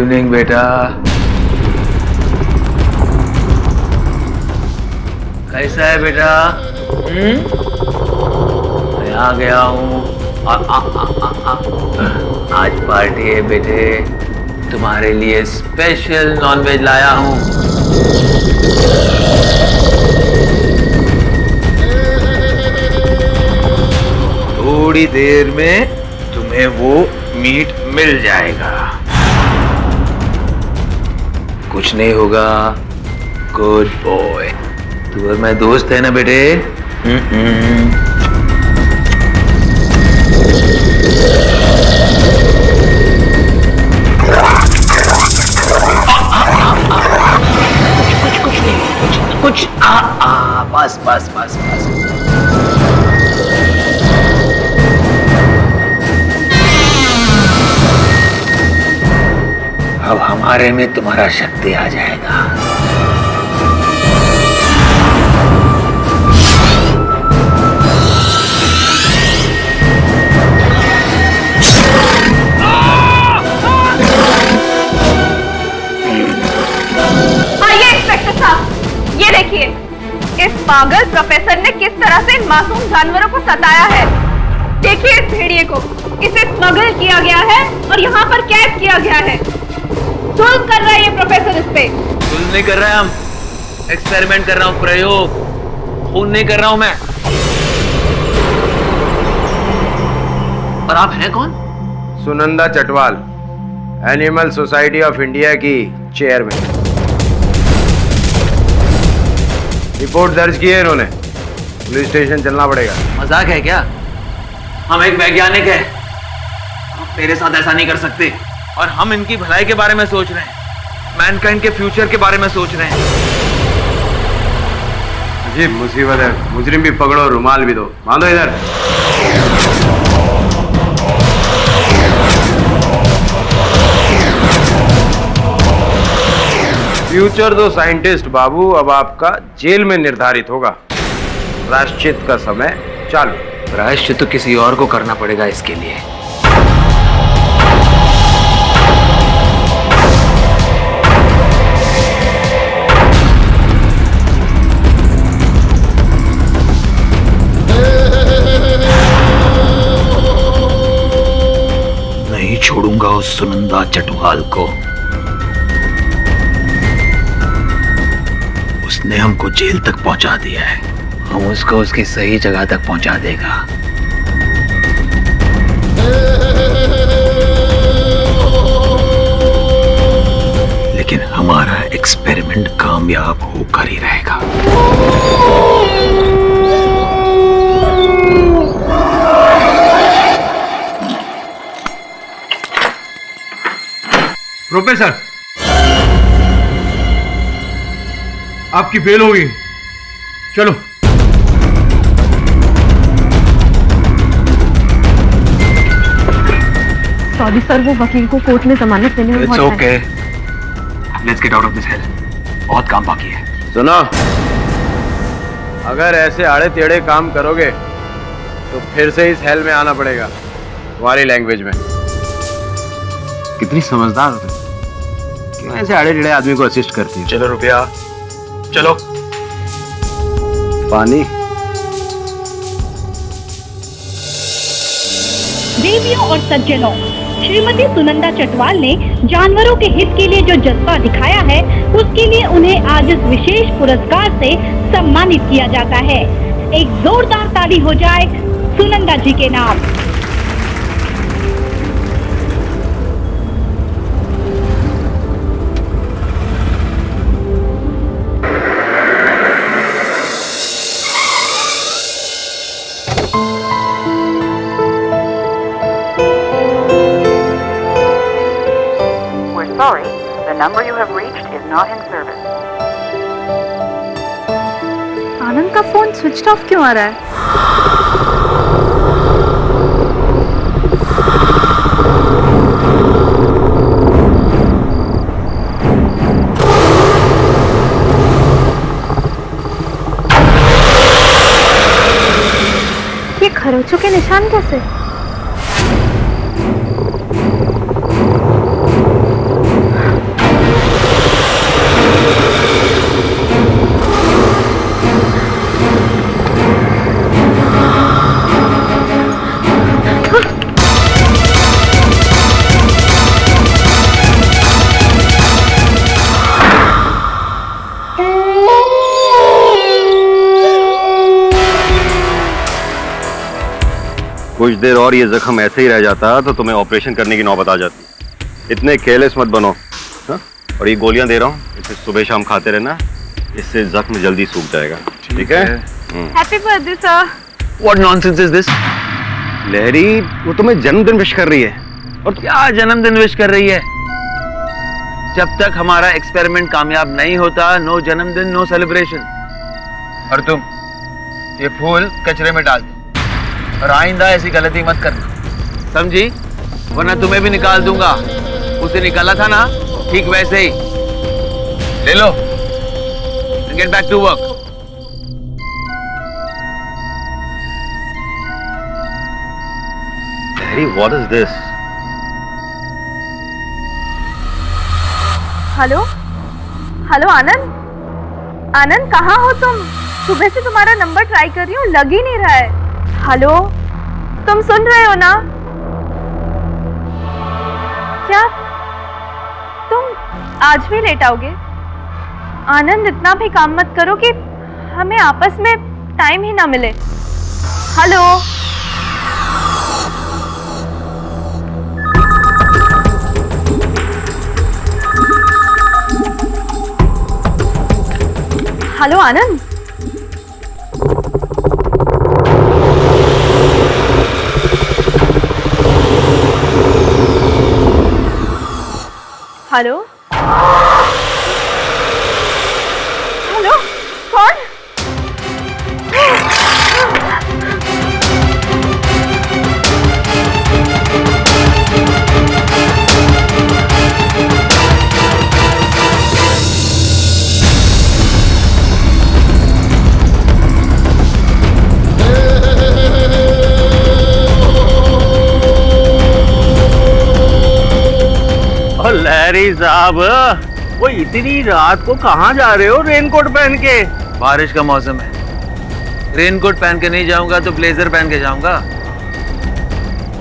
Evening बेटा। कैसा है बेटा? मैं आ गया हूँ। आज पार्टी है बेटे, तुम्हारे लिए स्पेशल नॉनवेज लाया हूँ। थोड़ी देर में तुम्हें वो मीट मिल जाएगा। कुछ नहीं होगा, गुड बॉय। तू और मैं दोस्त है ना बेटे? कुछ नहीं, कुछ बस बस बस बस। अब हमारे में तुम्हारा शक्ति आ जाएगा। आइए इंस्पेक्टर साहब, ये देखिए इस पागल प्रोफेसर ने किस तरह से इन मासूम जानवरों को सताया है। देखिए इस भेड़िए को, इसे स्मगल किया गया है और यहाँ पर कैद किया गया है। जुल्म कर रहा है ये प्रोफेसर इस पे। जुल्म नहीं कर रहे हम, एक्सपेरिमेंट कर रहा हूँ, प्रयोग। खून नहीं कर रहा हूँ मैं। और आप हैं कौन? Sunanda Chatwal, animal society of India की चेयरमैन। रिपोर्ट दर्ज की है इन्होंने, पुलिस स्टेशन चलना पड़ेगा। मजाक है क्या? हम एक वैज्ञानिक हैं, हम तेरे साथ ऐसा नहीं कर सकते। और हम इनकी भलाई के बारे में सोच रहे हैं, मैनकाइंड के फ्यूचर के बारे में सोच रहे हैं। अजीब मुसीबत है। मुजरिम भी पकड़ो, रुमाल भी दो। बांधो इधर। फ्यूचर दो साइंटिस्ट बाबू, अब आपका जेल में निर्धारित होगा। प्रायश्चित का समय चालू। प्रायश्चित तो किसी और को करना पड़ेगा इसके लिए। नहीं छोड़ूंगा उस सुनंदा चटवाल को। उसने हमको जेल तक पहुंचा दिया है, हम उसको उसकी सही जगह तक पहुंचा देगा। लेकिन हमारा एक्सपेरिमेंट कामयाब होकर ही रहेगा। प्रोफेसर, आपकी बेल हो गई। चलो। सॉरी सर, वो वकील को कोर्ट में जमानत देने में It's okay. Let's get out of this hell. बहुत काम बाकी है। सुनो, अगर ऐसे आड़े टेढ़े काम करोगे तो फिर से इस हेल में आना पड़ेगा, तुम्हारी लैंग्वेज में। कितनी समझदार हो तुम, क्यों ऐसे आड़े टेढ़े आदमी को असिस्ट करती हो? चलो रुपया, चलो। पानी। देवियों और सज्जनों, श्रीमती सुनंदा चटवाल ने जानवरों के हित के लिए जो जज्बा दिखाया है, उसके लिए उन्हें आज इस विशेष पुरस्कार से सम्मानित किया जाता है। एक जोरदार ताली हो जाए सुनंदा जी के नाम। Sorry, the number you have reached is not in service. आनंद का फोन स्विच ऑफ क्यों आ रहा है? ये खरोचों के निशान कैसे? कुछ देर और ये जख्म ऐसे ही रह जाता तो तुम्हें ऑपरेशन करने की नौबत आ जाती। इतने केयरलेस मत बनो। हाँ? और ये गोलियां दे रहा हूँ, इसे सुबह शाम खाते रहना, इससे जख्म जल्दी सूख जाएगा। ठीक है? Happy birthday sir. What nonsense is this? लहरी, वो तुम्हें जन्मदिन विश कर रही है। और क्या जन्मदिन विश कर रही है? जब तक हमारा एक्सपेरिमेंट कामयाब नहीं होता, नो जन्मदिन नो सेलिब्रेशन। और तुम ये फूल कचरे में डाल दो और आइंदा ऐसी गलती मत करना, समझी? वरना तुम्हें भी निकाल दूंगा। उसे निकाला था ना, ठीक वैसे ही। ले लो, get back to work. What is this? Hello hello Anand, Anand कहाँ हो तुम? सुबह से तुम्हारा नंबर ट्राई कर रही हूँ, लग ही नहीं रहा है। हेलो, तुम सुन रहे हो ना? क्या तुम आज भी लेट आओगे? आनंद, इतना भी काम मत करो कि हमें आपस में टाइम ही ना मिले। हेलो हेलो आनंद, हेलो हेलो, कौन? लहरी साहब, वो इतनी रात को कहाँ जा रहे हो रेनकोट पहन के? बारिश का मौसम है, रेनकोट पहन के नहीं जाऊंगा तो ब्लेजर पहन के जाऊंगा।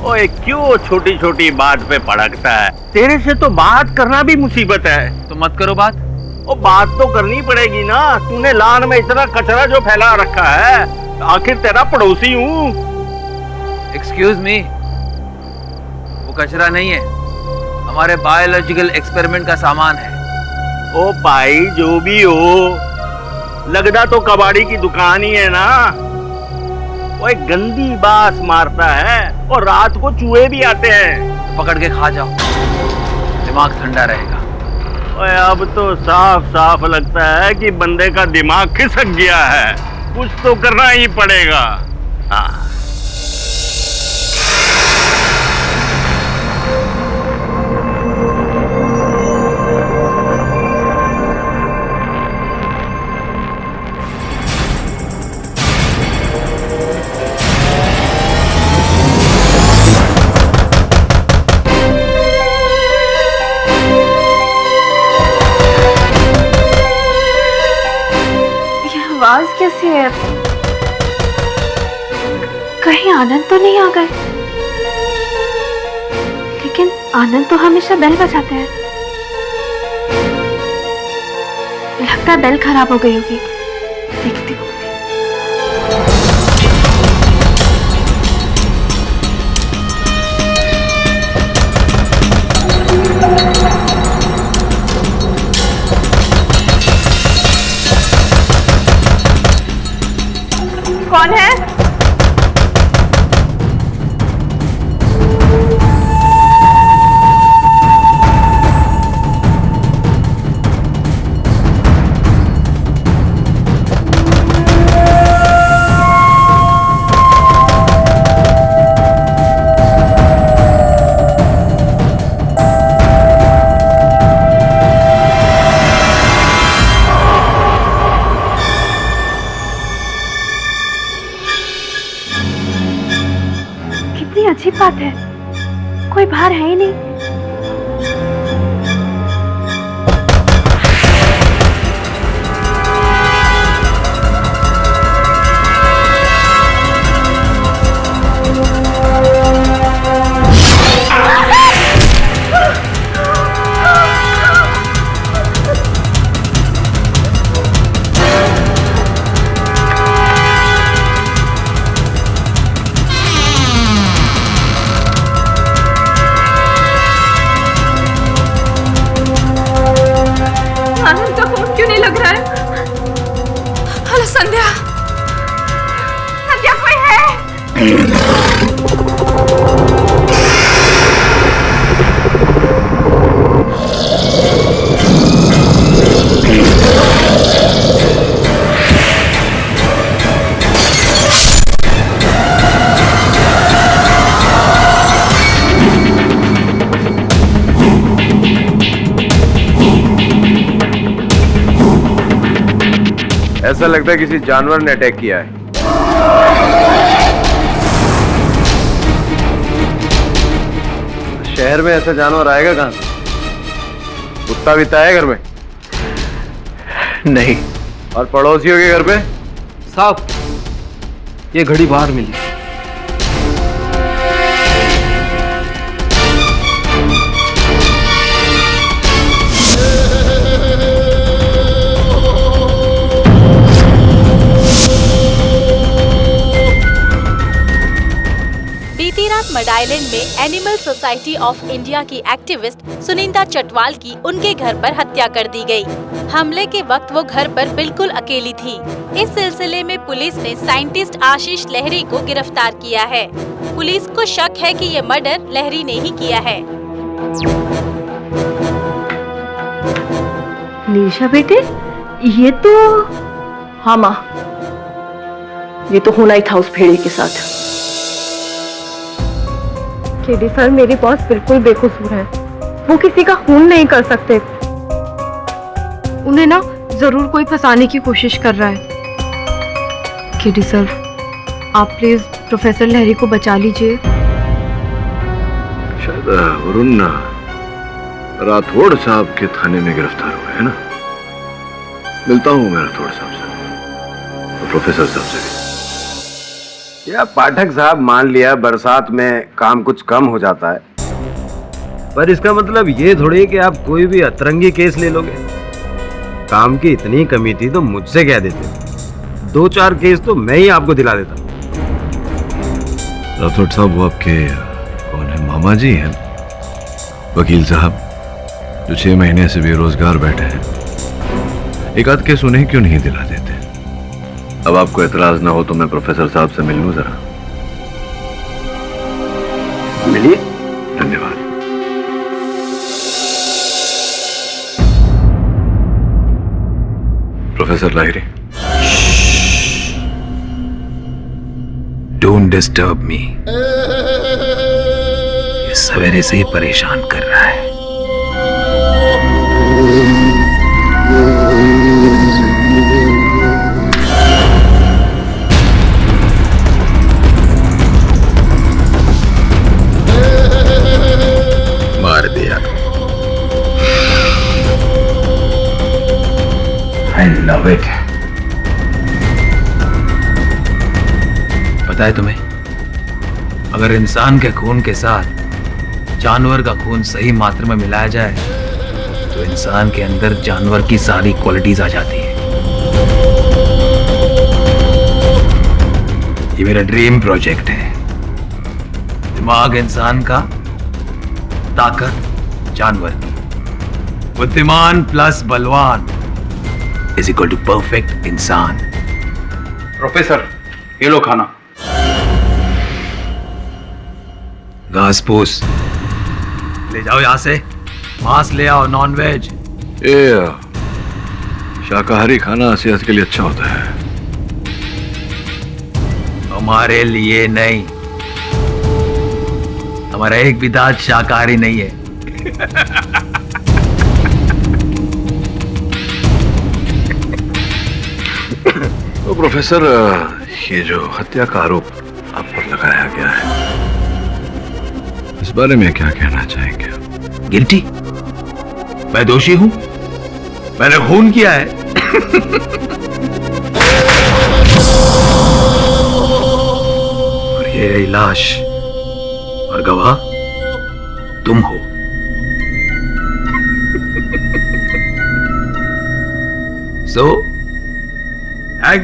ओए, क्यों छोटी छोटी बात पे भड़कता है? तेरे से तो बात करना भी मुसीबत है। तो मत करो बात। ओ, बात तो करनी पड़ेगी ना। तूने लान में इतना कचरा जो फैला रखा है, आखिर तेरा पड़ोसी हूँ। एक्सक्यूज मी, वो कचरा नहीं है, हमारे बायोलॉजिकल एक्सपेरिमेंट का सामान है। ओ भाई, जो भी हो, लगदा तो कबाड़ी की दुकान ही है ना। वो एक गंदी बास मारता है और रात को चूहे भी आते हैं। पकड़ के खा जाओ, दिमाग ठंडा रहेगा। ओए, अब तो साफ साफ लगता है कि बंदे का दिमाग खिसक गया है। कुछ तो करना ही पड़ेगा। हाँ। आवाज कैसी है? कहीं आनंद तो नहीं आ गए? लेकिन आनंद तो हमेशा बेल बजाते हैं। लगता है बेल खराब हो गई होगी, देखती हूँ। कौन है? अजीब बात है, कोई बाहर है ही नहीं। आनंद का फोन क्यों नहीं लग रहा है? हेलो संध्या, संध्या कोई है? ऐसा लगता है किसी जानवर ने अटैक किया है। शहर में ऐसा जानवर आएगा कहां से? कुत्ता भी है घर में? नहीं और पड़ोसियों के घर पे? साहब, ये घड़ी बाहर मिली। बीती रात मड आइलैंड में एनिमल सोसाइटी ऑफ इंडिया की एक्टिविस्ट सुनिंदा चटवाल की उनके घर पर हत्या कर दी गई। हमले के वक्त वो घर पर बिल्कुल अकेली थी। इस सिलसिले में पुलिस ने साइंटिस्ट आशीष लहरी को गिरफ्तार किया है। पुलिस को शक है कि ये मर्डर लहरी ने ही किया है। निशा बेटे, ये तो हाँ माँ, ये तो होना ही था उस भेड़िए के साथ। केडी सर, मेरी बॉस बिल्कुल बेकसूर है। वो किसी का खून नहीं कर सकते। उन्हें ना जरूर कोई फंसाने की कोशिश कर रहा है। केडी सर, आप प्लीज प्रोफेसर लहरी को बचा लीजिए। शायद वरुण राठौड़ साहब के थाने में गिरफ्तार हुए हैं ना। मिलता हूँ मैं राठौड़ साहब से, तो प्रोफेसर साहब से भी। या पाठक साहब, मान लिया बरसात में काम कुछ कम हो जाता है, पर इसका मतलब ये थोड़ी कि आप कोई भी अतरंगी केस ले लोगे। काम की इतनी कमी थी तो मुझसे कह देते, 2-4 केस तो मैं ही आपको दिला देता। राठौड़ साहब, वो आपके कौन है? मामा जी हैं, वकील साहब, जो 6 महीने से बेरोजगार बैठे हैं। एक आध केस उन्हें क्यों नहीं दिला देते? अब आपको एतराज ना हो तो मैं प्रोफेसर साहब से मिल लूं जरा। मिलिए। धन्यवाद। Professor Lahiri, don't disturb me. ये सवेरे से ही परेशान कर रहा है। मार दिया। I love it. पता है तुम्हें, अगर इंसान के खून के साथ जानवर का खून सही मात्रा में मिलाया जाए तो इंसान के अंदर जानवर की सारी क्वालिटीज आ जाती है। ये मेरा ड्रीम प्रोजेक्ट है। दिमाग इंसान का, ताकत जानवर की। बुद्धिमान प्लस बलवान इज इक्वल टू परफेक्ट इंसान। प्रोफेसर, ये लो खाना। घास फूस ले जाओ यहां से। मांस ले आओ, नॉन वेज। ये शाकाहारी खाना सेहत के लिए अच्छा होता है। हमारे लिए नहीं, हमारा एक भी दांत शाकाहारी नहीं है। तो प्रोफेसर, ये जो हत्या का आरोप आप पर लगाया गया है, इस बारे में क्या कहना चाहेंगे? गिल्टी? मैं दोषी हूं, मैंने खून किया है। और ये रही लाश, और गवाह तुम हो। So, hang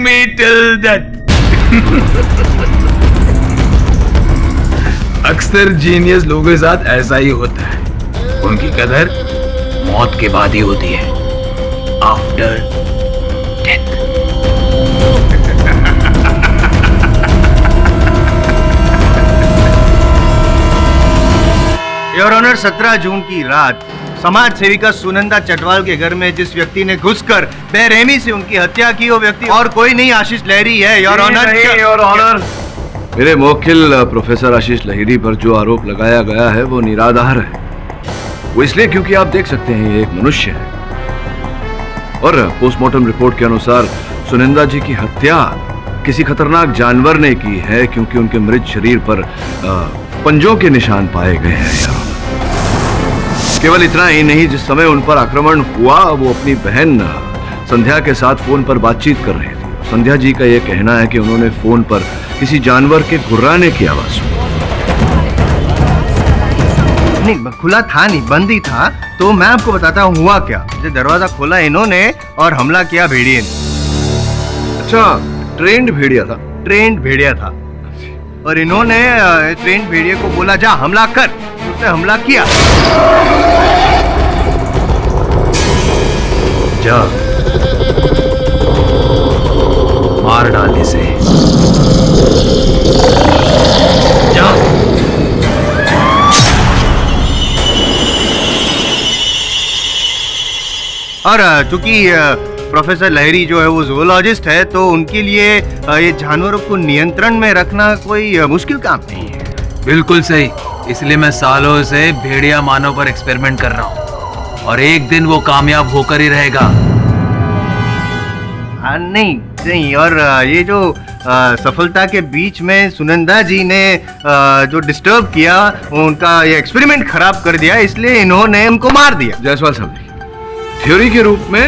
me till death. अक्सर जीनियस लोगों के साथ ऐसा ही होता है। उनकी कदर मौत के बाद ही होती है, आफ्टर डेथ। योर ऑनर, 17 जून की रात समाज सेविका सुनंदा चटवाल के घर में जिस व्यक्ति ने घुसकर बेरहमी से उनकी हत्या की, वो व्यक्ति और कोई नहीं आशीष लहरी है। योर ऑनर, योर ऑनर, मेरे मुवक्किल प्रोफेसर आशीष लहिरी पर जो आरोप लगाया गया है वो निराधार है। वो इसलिए क्योंकि आप देख सकते हैं ये एक मनुष्य है और पोस्टमार्टम रिपोर्ट के अनुसार सुनंदा जी की हत्या किसी खतरनाक जानवर ने की है, क्योंकि उनके मृत शरीर पर पंजों के निशान पाए गए हैं। केवल इतना ही नहीं, जिस समय उन पर आक्रमण हुआ वो अपनी बहन संध्या के साथ फोन पर बातचीत कर रहे थे। संध्या जी का यह कहना है कि उन्होंने फोन पर किसी जानवर के गुर्राने की आवाज सुनी। नहीं, खुला था नहीं, बंद ही था। तो मैं आपको बताता हूँ हुआ क्या। दरवाजा खोला इन्होंने और हमला किया भेड़िए ने। अच्छा, ट्रेंड भेड़िया था? ट्रेंड भेड़िया था और इन्होंने ट्रेंड भेड़िए को बोला जा हमला कर, उसने हमला किया। जा, मार डाल इसे। जा। और चूंकि प्रोफेसर लहरी जो है वो जूलॉजिस्ट है, तो उनके लिए ये जानवरों को नियंत्रण में रखना कोई मुश्किल काम नहीं है। बिल्कुल सही, इसलिए मैं सालों से भेड़िया मानव पर एक्सपेरिमेंट कर रहा हूँ और एक दिन वो कामयाब होकर ही रहेगा। नहीं नहीं, और ये जो सफलता के बीच में सुनंदा जी ने जो डिस्टर्ब किया, उनका ये एक्सपेरिमेंट खराब कर दिया, इसलिए इन्होंने उनको मार दिया। जायसवाल साहब, थ्योरी के रूप में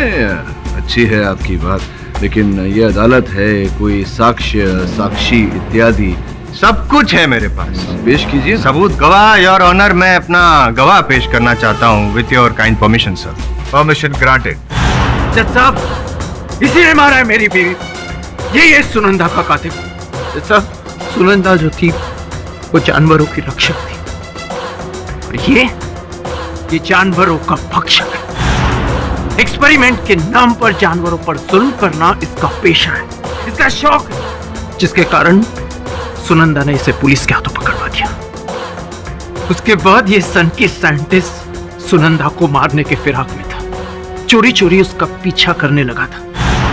अच्छी है आपकी बात, लेकिन ये अदालत है, कोई साक्ष्य, साक्षी इत्यादि सब कुछ है मेरे पास। पेश कीजिए सबूत। गवाह, योर ऑनर, मैं अपना गवाह पेश करना चाहता हूँ with your kind permission sir. Permission granted. जज साहब, इसी ने मारा है मेरी बीवी। यही है सुनंदा का कातिल। जज साहब, सुनंदा जो थी वो जानवरों की रक्षक थी और ये जानवरों का भक्षक है। एक्सपेरिमेंट के नाम पर जानवरों पर जुल्म करना इसका पेशा है, इसका शौक है, जिसके कारण सुनंदा ने इसे पुलिस के हाथों पकड़वा दिया। उसके बाद ये सन की साइंटिस्ट सुनंदा को मारने के फिराक में था, चोरी चोरी उसका पीछा करने लगा था।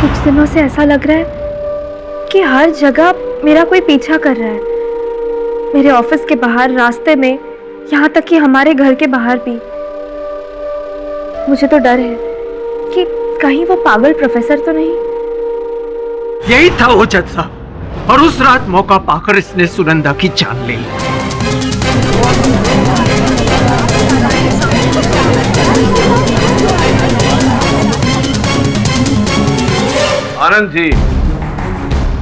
कुछ दिनों से ऐसा लग रहा है कि हर जगह मेरा कोई पीछा कर रहा है, मेरे ऑफिस के बाहर, रास्ते में, यहाँ तक कि हमारे घर के बाहर भी। मुझे तो डर है कि कहीं वो पागल प्रोफेसर तो नहीं। यही था वो जज साहब, और उस रात मौका पाकर इसने सुनंदा की जान ले ली। आनंद जी,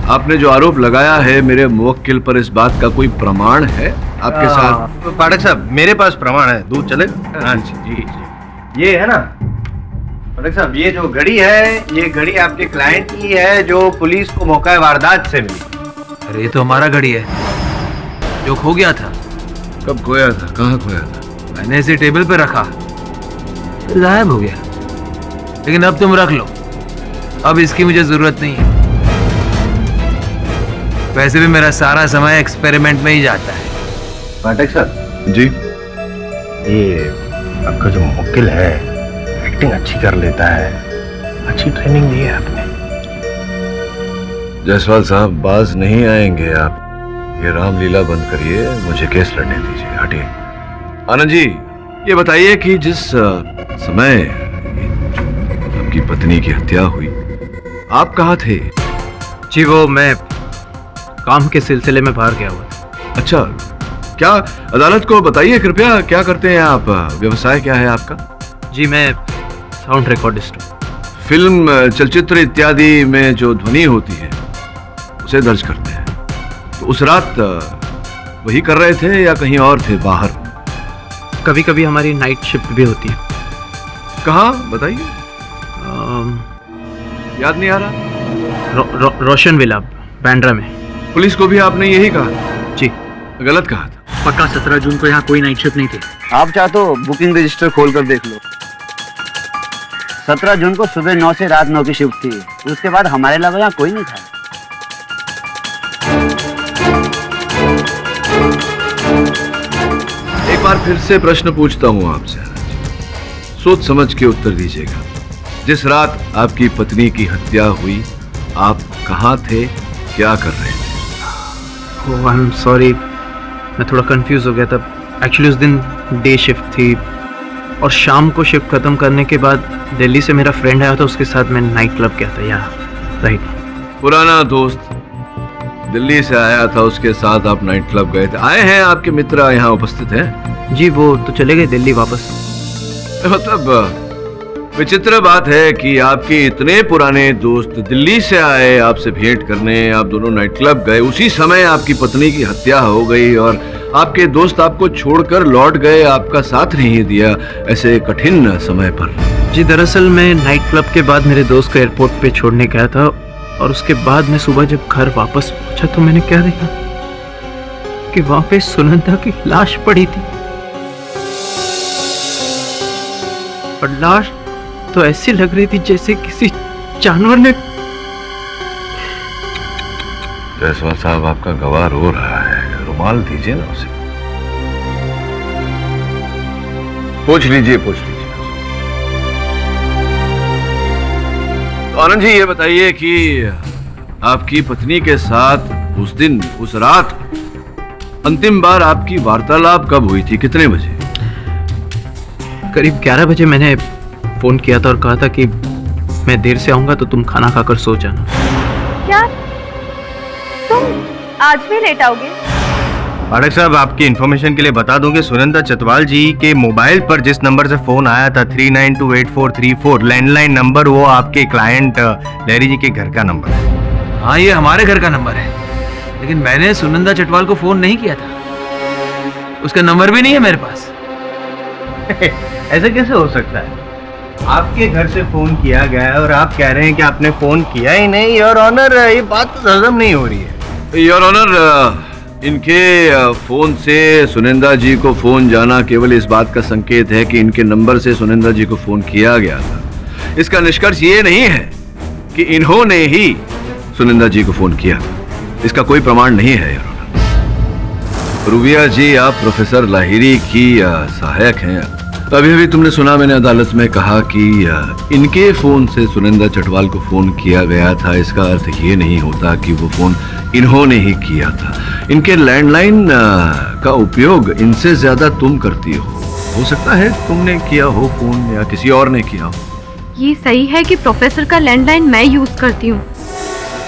आपने जो आरोप लगाया है मेरे मुवक्किल पर, इस बात का कोई प्रमाण है आपके साथ? पाठक साहब, मेरे पास प्रमाण है। दूध चलेगा? हाँ जी जी जी, ये है ना पाठक साहब, ये जो घड़ी है, ये घड़ी आपके क्लाइंट की है जो पुलिस को मौका वारदात से मिली। अरे ये तो हमारा घड़ी है जो खो गया था। कब खोया था? कहाँ खोया था? मैंने इसे टेबल पे रखा, गायब हो गया। लेकिन अब तुम रख लो, अब इसकी मुझे जरूरत नहीं है। वैसे भी मेरा सारा समय एक्सपेरिमेंट में ही जाता है। पाठक साहब जी, ये आपका जो मुवक्किल है एक्टिंग अच्छी कर लेता है, अच्छी ट्रेनिंग दी है आपने। जायसवाल साहब, बाज नहीं आएंगे आप। ये रामलीला बंद करिए, मुझे केस लड़ने दीजिए। हटिए। आनंद जी, ये बताइए कि जिस समय आपकी पत्नी की हत्या हुई, आप कहाँ थे? जी, वो मैं काम के सिलसिले में बाहर गया हुआ था। अच्छा, क्या अदालत को बताइए कृपया, क्या करते हैं आप? व्यवसाय क्या है आपका? जी, मैं साउंड रिकॉर्डिस्ट हूँ। फिल्म, चलचित्र इत्यादि में जो ध्वनि होती है उसे दर्ज करते हैं। तो उस रात वही कर रहे थे या कहीं और थे बाहर? कभी कभी हमारी नाइट शिफ्ट भी होती है। कहाँ बताइए? याद नहीं आ रहा। रोशन विला, बांद्रा में। पुलिस को भी आपने यही कहा? जी। गलत कहा था? पक्का 17 जून को यहाँ कोई नाइट शिफ्ट नहीं थी। आप चाहो तो बुकिंग रजिस्टर खोल कर देख लो। 17 जून को सुबह 9 से रात 9 की शिफ्ट थी। उसके बाद हमारे अलावा यहाँ कोई नहीं था। एक बार फिर से प्रश्न पूछता हूँ आपसे, सोच समझ के उत्तर दीजिएगा। जिस रात आपकी पत्नी की हत्या हुई, आप कहाँ थे, क्या कर रहे थे? ओह, आई एम सॉरी, मैं थोड़ा कंफ्यूज हो गया था। एक्चुअली उस दिन डे शिफ्ट थी और शाम को शिफ्ट खत्म करने के बाद दिल्ली से मेरा फ्रेंड आया था, उसके साथ मैं नाइट क्लब गया था। या राइट, पुराना दोस्त दिल्ली से आया था, उसके साथ आप नाइट क्लब गए थे। आए हैं आपके मित्र यहाँ उपस्थित हैं? जी, वो तो चले गए दिल्ली वापस। मतलब विचित्र बात है कि आपके इतने पुराने दोस्त दिल्ली से आए आपसे भेंट करने, आप दोनों नाइट क्लब गए, उसी समय आपकी पत्नी की हत्या हो गई और आपके दोस्त आपको छोड़कर लौट गए, आपका साथ नहीं दिया ऐसे कठिन समय पर। जी, दरअसल मैं नाइट क्लब के बाद मेरे दोस्त को एयरपोर्ट पे छोड़ने गया था और उसके बाद मैं सुबह जब घर वापस पहुंचा तो मैंने क्या देखा कि वहां पे सुनंदा की लाश पड़ी थी। और लाश तो ऐसी लग रही थी जैसे किसी जानवर ने। जायसवाल साहब, आपका गवाह रो रहा है, रुमाल दीजिए ना उसे। पूछ लीजिए। तो आनंद जी, ये बताइए कि आपकी पत्नी के साथ उस दिन, उस रात अंतिम बार आपकी वार्तालाप कब हुई थी, कितने बजे? करीब 11 बजे मैंने फोन किया था और कहा था कि मैं देर से आऊंगा तो तुम खाना खाकर सो जाना। क्या तुम आज भी लेट आओगे? पाठक साहब, आपकी इन्फॉर्मेशन के लिए बता दूं कि सुनंदा चटवाल जी के मोबाइल पर जिस नंबर से फोन आया था 392844, लैंडलाइन नंबर, वो आपके क्लाइंट लहरी जी के घर का नंबर है। हाँ, ये हमारे घर का नंबर है, लेकिन मैंने सुनंदा चटवाल को फोन नहीं किया था, उसका नंबर भी नहीं है मेरे पास। ऐसे कैसे हो सकता है? आपके घर से फोन किया गया है और आप कह रहे हैं कि आपने फोन किया ही नहीं। योर ऑनर, ये बात तो हजम नहीं हो रही है। योर ऑनर, इनके फोन से सुनंदा जी को फोन जाना केवल इस बात का संकेत है कि इनके नंबर से सुनंदा जी को फोन किया गया था। इसका निष्कर्ष ये नहीं है कि इन्होंने ही सुनंदा जी को फोन किया। इसका कोई प्रमाण नहीं है योर ऑनर। रूबिया जी, आप प्रोफेसर लाहिरी की सहायक हैं। अभी अभी तुमने सुना, मैंने अदालत में कहा कि इनके फोन से सुनंदा चटवाल को फोन किया गया था। इसका अर्थ ये नहीं होता कि वो फोन इन्होंने ही किया था। इनके लैंडलाइन का उपयोग इनसे ज्यादा तुम करती हो सकता है तुमने किया हो फोन या किसी और ने किया हो। ये सही है कि प्रोफेसर का लैंडलाइन मैं यूज करती हूँ।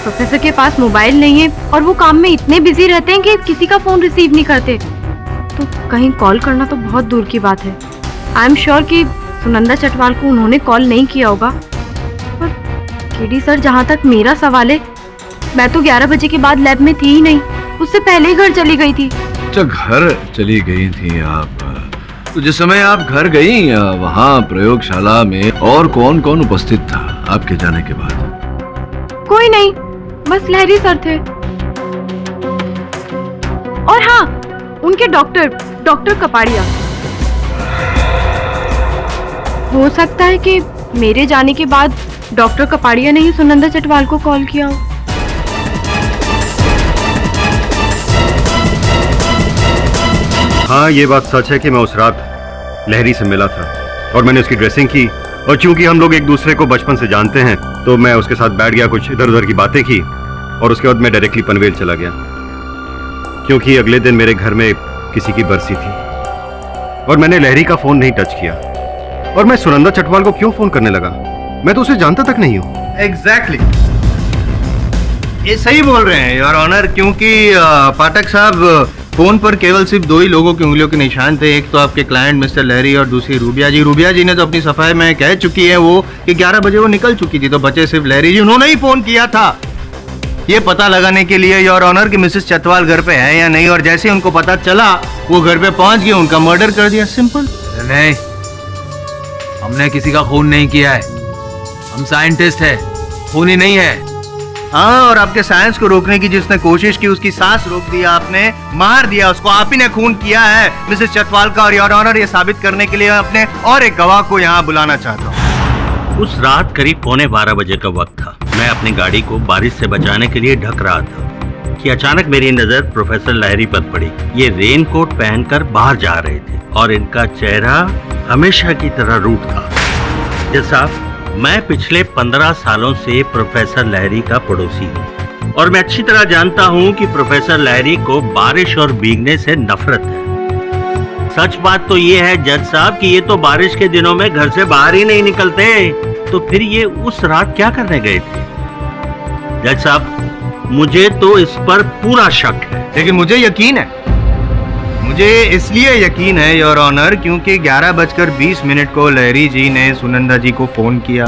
प्रोफेसर के पास मोबाइल नहीं है और वो काम में इतने बिजी रहते हैं कि किसी का फोन रिसीव नहीं करते, तो कहीं कॉल करना तो बहुत दूर की बात है। आई एम श्योर कि सुनंदा चटवाल को उन्होंने कॉल नहीं किया होगा। पर केडी सर, जहाँ तक मेरा सवाल है, मैं तो 11 बजे के बाद लैब में थी ही नहीं, उससे पहले ही घर चली गई थी। अच्छा, घर चली गई थी आप? तो जिस समय आप घर गई, वहाँ प्रयोगशाला में और कौन कौन उपस्थित था आपके जाने के बाद? कोई नहीं, बस लहरी सर थे। और हाँ, उनके डॉक्टर कपाड़िया। हो सकता है कि मेरे जाने के बाद डॉक्टर कपाड़िया ने ही सुनंदा चटवाल को कॉल किया हो। हाँ, ये बात सच है कि मैं उस रात लहरी से मिला था और मैंने उसकी ड्रेसिंग की, और चूंकि हम लोग एक दूसरे को बचपन से जानते हैं तो मैं उसके साथ बैठ गया, कुछ इधर उधर की बातें की और उसके बाद मैं डायरेक्टली पनवेल चला गया, क्योंकि अगले दिन मेरे घर में किसी की बरसी थी और मैंने लहरी का फोन नहीं टच किया। और मैं सुनंदा चटवाल को क्यों फोन करने लगा? मैं तो उसे जानता तक नहीं हूँ। एग्जैक्टली, ये सही बोल रहे हैं योर ऑनर, क्योंकि पाठक साहब, फोन पर केवल सिर्फ 2 ही लोगों की उंगलियों के निशान थे। एक तो आपके क्लाइंट मिस्टर लहरी और दूसरी रूबिया जी। रूबिया जी ने तो अपनी सफाई में कह चुकी है वो कि 11 बजे वो निकल चुकी थी, तो बचे सिर्फ लहरी जी। उन्होंने ही फोन किया था ये पता लगाने के लिए योर ऑनर कि मिसेस चटवाल घर पे है या नहीं, और जैसे ही उनको पता चला वो घर पे पहुंच गए, उनका मर्डर कर दिया। सिंपल। नहीं, हमने किसी का खून नहीं किया है, हम साइंटिस्ट हैं, खून ही नहीं है। हाँ, और आपके साइंस को रोकने की जिसने कोशिश की उसकी सांस रोक दिया आपने, मार दिया उसको, आप ही ने खून किया है मिसेस चटवाल का। और योर ऑनर, ये साबित करने के लिए अपने और एक गवाह को यहाँ बुलाना चाहता हूँ। उस रात करीब 11:15 बजे का वक्त था। मैं अपनी गाड़ी को बारिश से बचाने के लिए ढक रहा था कि अचानक मेरी नजर प्रोफेसर लहरी पर पड़ी। ये रेनकोट पहनकर बाहर जा रहे थे और इनका चेहरा हमेशा की तरह रूट था। जज साहब, मैं पिछले 15 सालों से प्रोफेसर लहरी का पड़ोसी हूँ और मैं अच्छी तरह जानता हूँ कि प्रोफेसर लहरी को बारिश और भीगने से नफरत है। सच बात तो ये है जज साहब कि ये तो बारिश के दिनों में घर से बाहर ही नहीं निकलते, तो फिर ये उस रात क्या करने गए थे? जज साहब, मुझे तो इस पर पूरा शक है। लेकिन मुझे यकीन है, मुझे इसलिए यकीन है योर ऑनर क्योंकि 11:20 को लहरी जी ने सुनंदा जी को फोन किया।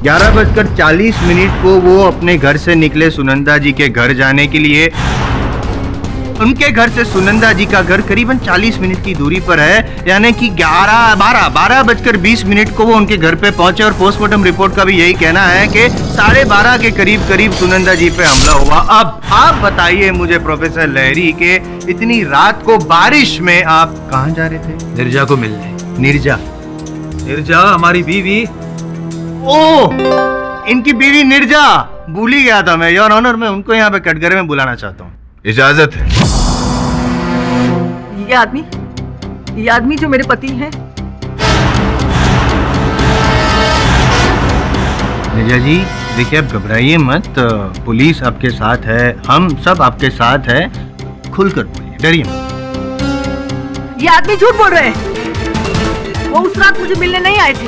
11:40 को वो अपने घर से निकले सुनंदा जी के घर जाने के लिए। उनके घर से सुनंदा जी का घर करीबन 40 मिनट की दूरी पर है, यानी कि 12:20 को वो उनके घर पे पहुंचे और पोस्टमार्टम रिपोर्ट का भी यही कहना है कि 12:30 के करीब सुनंदा जी पे हमला हुआ। अब आप बताइए मुझे प्रोफेसर लहरी के इतनी रात को बारिश में आप कहाँ जा रहे थे? निर्जा को मिलने। निर्जा हमारी बीवी। ओ, इनकी बीवी निर्जा, भूल ही गया था मैं योर ऑनर। मैं उनको यहाँ पे कटघरे में बुलाना चाहता हूँ। इजाजत है। ये आदमी जो मेरे पति हैं। निर्जा जी देखिए, आप घबराइए मत, पुलिस आपके साथ है, हम सब आपके साथ है, खुलकर बोलिए, डरिए मत। ये आदमी झूठ बोल रहे हैं, वो उस रात मुझे मिलने नहीं आए थे।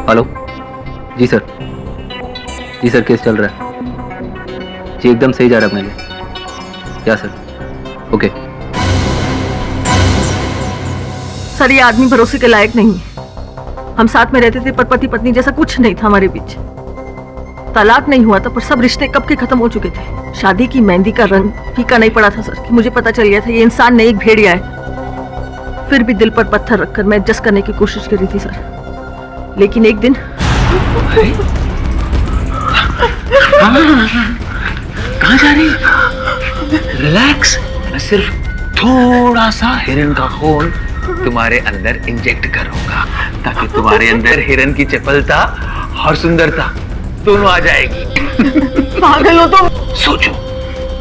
हेलो जी सर, केस चल रहा है जी, एकदम सही जा रहा है मैंने। क्या सर? ओके सर, ये आदमी भरोसे के लायक नहीं है। हम साथ में रहते थे पर पति पत्नी जैसा कुछ नहीं था हमारे बीच। तलाक नहीं हुआ था पर सब रिश्ते कब के खत्म हो चुके थे। शादी की मेहंदी का रंग फीका नहीं पड़ा था सर कि मुझे पता चल गया था ये इंसान नहीं, एक भेड़िया है। फिर भी दिल पर पत्थर रखकर मैं एडजस्ट करने की कोशिश कर रही थी सर, लेकिन एक दिन कहाँ जा रही? रिलैक्स, मैं सिर्फ थोड़ा सा हिरन का खून तुम्हारे अंदर इंजेक्ट करूंगा ताकि तुम्हारे अंदर हिरन की चपलता और सुंदरता दोनों आ जाएगी। पागल हो तुम। सोचो,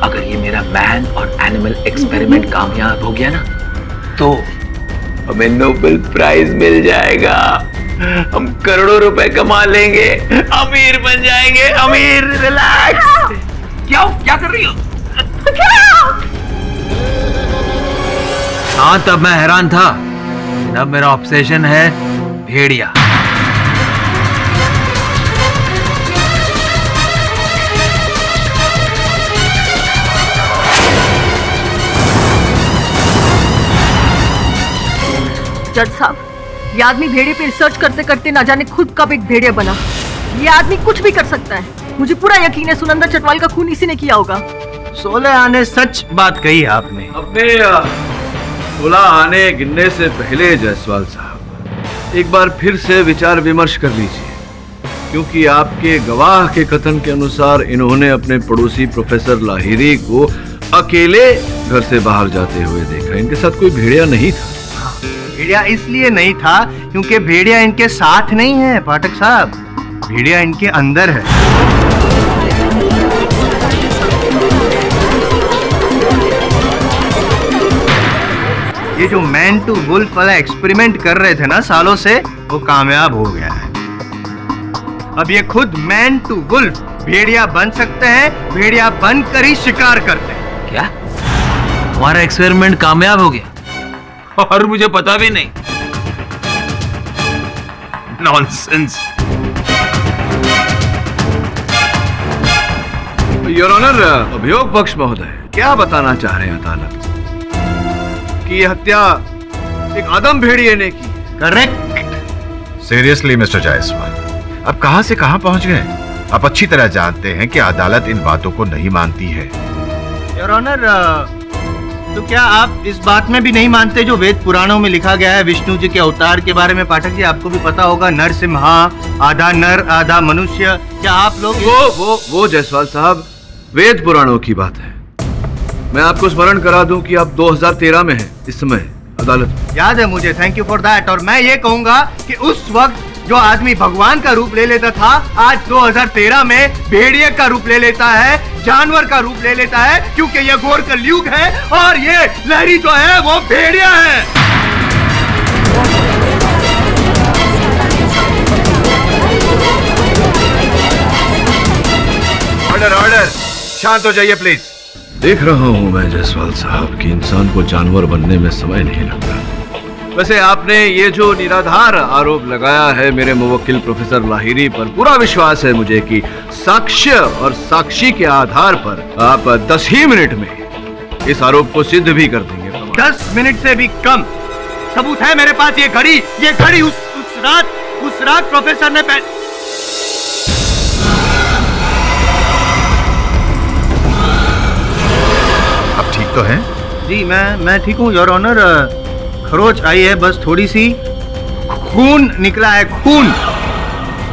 अगर ये मेरा मैन और एनिमल एक्सपेरिमेंट कामयाब हो गया ना तो हमें नोबेल प्राइज मिल जाएगा, हम करोड़ों रुपए कमा लेंगे, अमीर बन जाएंगे, अमीर। रिलैक्स। क्या कर रही हो? हाँ, तब मैं हैरान था, अब मेरा ऑब्सेशन है भेड़िया। जज साहब, ये आदमी भेड़िए पे रिसर्च करते करते ना जाने खुद कब एक भेड़िया बना। ये आदमी कुछ भी कर सकता है। मुझे पूरा यकीन है सुनंदा चटवाल का खून इसी ने किया होगा। 16 आने सच बात कही आपने। अपने 16 आने गिनने से पहले जायसवाल साहब एक बार फिर से विचार विमर्श कर लीजिए, क्योंकि आपके गवाह के कथन के अनुसार इन्होंने अपने पड़ोसी प्रोफेसर लाहिरी को अकेले घर से बाहर जाते हुए देखा। इनके साथ कोई भेड़िया नहीं था। भेड़िया इसलिए नहीं था क्योंकि भेड़िया इनके साथ नहीं है पाठक साहब, भेड़िया इनके अंदर है। ये जो मैन टू वुल्फ वाला एक्सपेरिमेंट कर रहे थे ना सालों से, वो कामयाब हो गया है। अब ये खुद मैन टू वुल्फ भेड़िया बन सकते हैं, भेड़िया बनकर ही शिकार करते हैं। क्या हमारा एक्सपेरिमेंट कामयाब हो गया और मुझे पता भी नहीं? नॉनसेंस। योर ऑनर, अभियोग पक्ष महोदय क्या बताना चाह रहे हैं अदालत कि यह हत्या एक आदम भेड़िए ने की? करेक्ट। सीरियसली मिस्टर जायसवाल, अब कहां से कहां पहुंच गए? आप अच्छी तरह जानते हैं कि अदालत इन बातों को नहीं मानती है। योर ऑनर, तो क्या आप इस बात में भी नहीं मानते जो वेद पुराणों में लिखा गया है विष्णु जी के अवतार के बारे में? पाठक जी, आपको भी पता होगा, नरसिम्हा, आधा नर आधा मनुष्य। क्या आप लोग वो जायसवाल साहब वेद पुराणों की बात है। मैं आपको स्मरण करा दूं कि आप 2013 में हैं इस समय अदालत में। याद है मुझे, थैंक यू फॉर दैट। और मैं ये कहूंगा कि उस वक्त जो आदमी भगवान का रूप ले लेता था, आज 2013 में भेड़िए का रूप ले लेता है, जानवर का रूप ले लेता है, क्योंकि ये घोर कलयुग है और ये लहरी जो है वो भेड़िया है। ऑर्डर ऑर्डर, शांत हो जाइए प्लीज। देख रहा हूं मैं जायसवाल साहब कि इंसान को जानवर बनने में समय नहीं लगता। वैसे आपने ये जो निराधार आरोप लगाया है मेरे मुवक्किल प्रोफेसर लाहिरी पर, पूरा विश्वास है मुझे कि साक्ष्य और साक्षी के आधार पर आप 10 ही मिनट में इस आरोप को सिद्ध भी कर देंगे। 10 मिनट से भी कम सबूत है मेरे पास। ये घड़ी उस रात प्रोफेसर ने आप ठीक तो हैं? जी मैं ठीक हूँ योर ऑनर। खरोच आई है, बस थोड़ी सी खून निकला है, खून।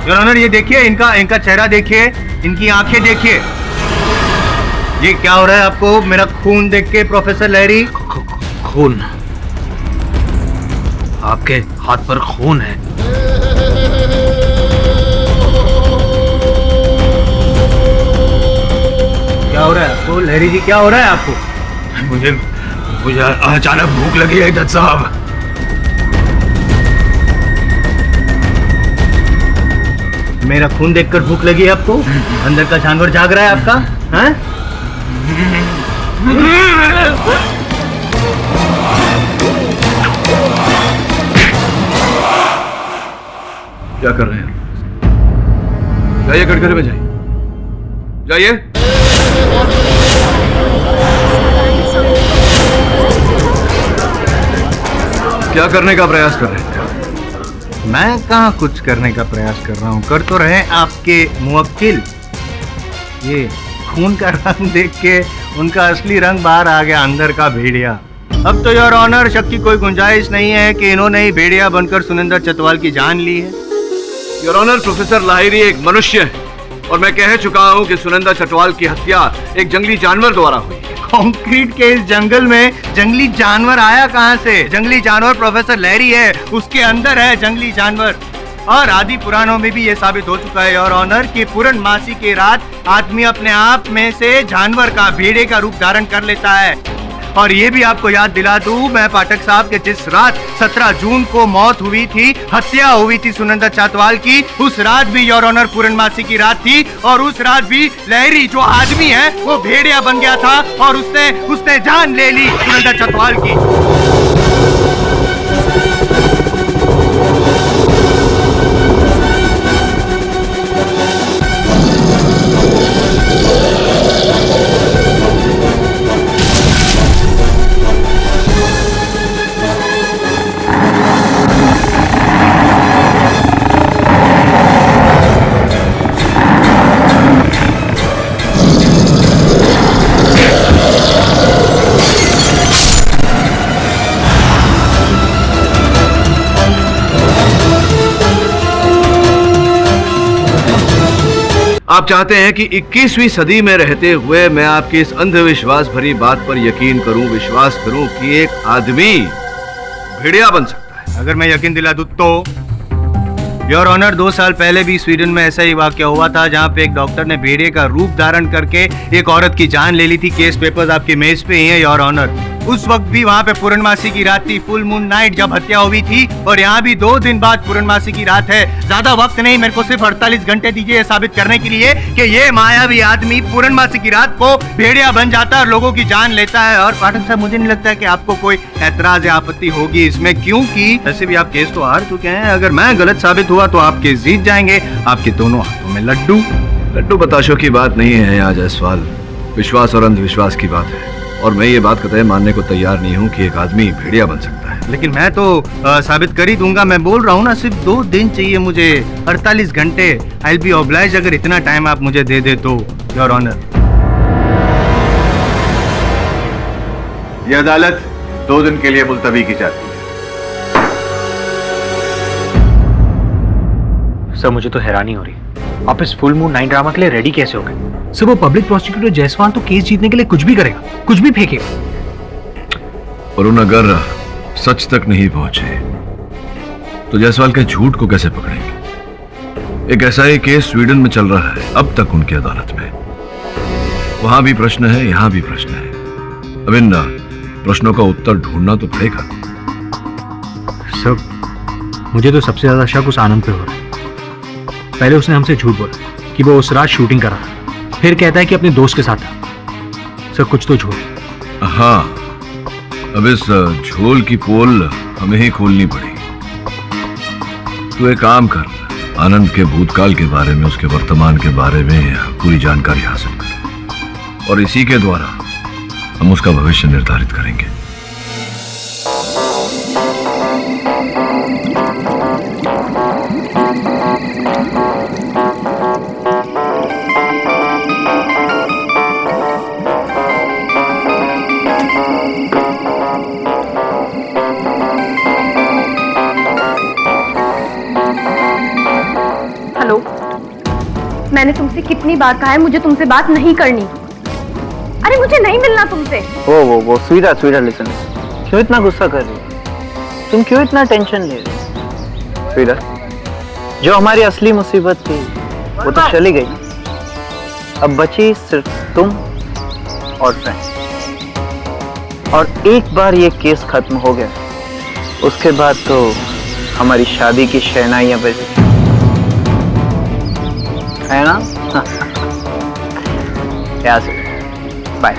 योर ऑनर ये देखिए, इनका चेहरा देखिए, इनकी आंखें देखिए। ये क्या हो रहा है आपको मेरा खून देख के प्रोफेसर लहरी? खून? आपके हाथ पर खून है? क्या हो रहा है आपको लहरी जी, क्या हो रहा है आपको? मुझे अचानक भूख लगी है जज साहब। मेरा खून देखकर भूख लगी है आपको? अंदर का जानवर जाग रहा है आपका? हैं? क्या कर रहे हैं? जाइए कटघरे में जाइए, जाइए। क्या करने का प्रयास कर रहे हैं? मैं कहाँ कुछ करने का प्रयास कर रहा हूँ, कर तो रहे आपके मुवक्किल। ये खून का रंग देख के उनका असली रंग बाहर आ गया, अंदर का भेड़िया। अब तो योर ऑनर शक की कोई गुंजाइश नहीं है कि इन्होंने ही भेड़िया बनकर सुनिंदर चटवाल की जान ली है। योर ऑनर, प्रोफेसर लाहिरी एक मनुष्य है और मैं कह चुका हूँ कि सुनिंदर चटवाल की हत्या एक जंगली जानवर द्वारा हुई है। कंक्रीट के इस जंगल में जंगली जानवर आया कहाँ से? जंगली जानवर प्रोफेसर लहरी है, उसके अंदर है जंगली जानवर। और आदि पुराणों में भी ये साबित हो चुका है योर ऑनर कि पूर्णमासी की रात आदमी अपने आप में से जानवर का, भेड़े का रूप धारण कर लेता है। और ये भी आपको याद दिला दूं मैं पाठक साहब के, जिस रात 17 जून को मौत हुई थी, हत्या हुई थी सुनिंदर चटवाल की, उस रात भी योर ऑनर पूर्णमासी की रात थी। और उस रात भी लहरी जो आदमी है वो भेड़िया बन गया था और उसने जान ले ली सुनिंदर चटवाल की। आप चाहते हैं कि 21वीं सदी में रहते हुए मैं आपकी इस अंधविश्वास भरी बात पर यकीन करूं, विश्वास करूं कि एक आदमी भेड़िया बन सकता है? अगर मैं यकीन दिला दूं तो योर ऑनर, 2 साल पहले भी स्वीडन में ऐसा ही वाकया हुआ था जहां पे एक डॉक्टर ने भेड़िए का रूप धारण करके एक औरत की जान ले ली थी। केस पेपर्स आपकी मेज पे ही है योर ऑनर। उस वक्त भी वहाँ पे पूर्णमासी की रात थी, फुल मून नाइट, जब हत्या हुई थी। और यहाँ भी 2 दिन बाद पूर्णमासी की रात है। ज्यादा वक्त नहीं, मेरे को सिर्फ 48 घंटे दीजिए ये साबित करने के लिए कि ये मायावी आदमी पूर्णमासी की रात को भेड़िया बन जाता है और लोगों की जान लेता है। और पाठक साहब, मुझे नहीं लगता है कि आपको कोई ऐतराज या आपत्ति होगी इसमें, क्योंकि वैसे भी आप केस तो हार चुके हैं। अगर मैं गलत साबित हुआ तो आप केस जीत जाएंगे। आपके दोनों हाथों में लड्डू बताशों की बात नहीं है यहाँ जायसवाल, विश्वास और अंधविश्वास की बात है। और मैं ये बात कतई मानने को तैयार नहीं हूँ कि एक आदमी भेड़िया बन सकता है। लेकिन मैं तो साबित कर ही दूंगा। मैं बोल रहा हूँ ना, सिर्फ 2 दिन चाहिए मुझे, 48 घंटे। आई विल बी ऑब्लाइज्ड अगर इतना टाइम आप मुझे दे दे तो योर ऑनर। यह अदालत 2 दिन के लिए मुलतवी की जाती है। सर मुझे तो हैरानी हो रही है, आप इस फुल मून नाइट ड्रामा के लिए रेडी कैसे हो गए? सर वो पब्लिक प्रोसिक्यूटर जायसवाल तो केस जीतने के लिए कुछ भी करेगा, कुछ भी फेंकेगा। और उन अगर सच तक नहीं पहुंचे तो जायसवाल के झूठ को कैसे पकड़ेंगे? एक ऐसा ही केस स्वीडन में चल रहा है अब तक उनकी अदालत में। वहां भी प्रश्न है, यहां भी प्रश्न है। अब इन प्रश्नों का उत्तर ढूंढना तो पड़ेगा। सर मुझे तो सबसे ज्यादा शक उस आनंद पे हो रहा है। पहले उसने हमसे झूठ बोला कि वो उस रात शूटिंग कर रहा था, फिर कहता है कि अपने दोस्त के साथ था। सर कुछ तो झूठ। हाँ, अब इस झोल की पोल हमें ही खोलनी पड़ेगी। तू एक काम कर, आनंद के भूतकाल के बारे में, उसके वर्तमान के बारे में पूरी जानकारी हासिल कर, और इसी के द्वारा हम उसका भविष्य निर्धारित करेंगे। हेलो, मैंने तुमसे कितनी बार कहा है मुझे तुमसे बात नहीं करनी। अरे मुझे नहीं मिलना तुमसे। वो स्वीटर लिसन, क्यों इतना गुस्सा कर रही हो? तुम क्यों इतना टेंशन ले रही हो? स्वीटर, जो हमारी असली मुसीबत थी वो तो चली गई, अब बची सिर्फ तुम और फ्रेंड। और एक बार ये केस खत्म हो गया, उसके बाद तो हमारी शादी की शहनाइयां बजी, है ना? यहाँ से बाय।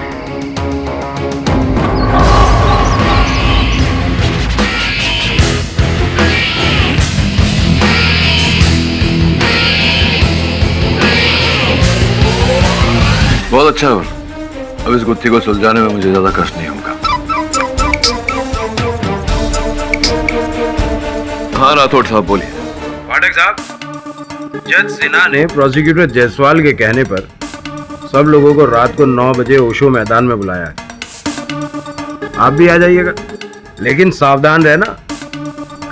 बहुत अच्छा हुआ, अब इस गुत्थी को सुलझाने में मुझे ज्यादा कष्ट नहीं होगा। हाँ राठौड़ साहब बोलिए। पाठक साहब, जज सिन्हा ने प्रोसिक्यूटर जायसवाल के कहने पर सब लोगों को रात को 9 बजे ओशो मैदान में बुलाया है। आप भी आ जाइएगा, लेकिन सावधान रहना,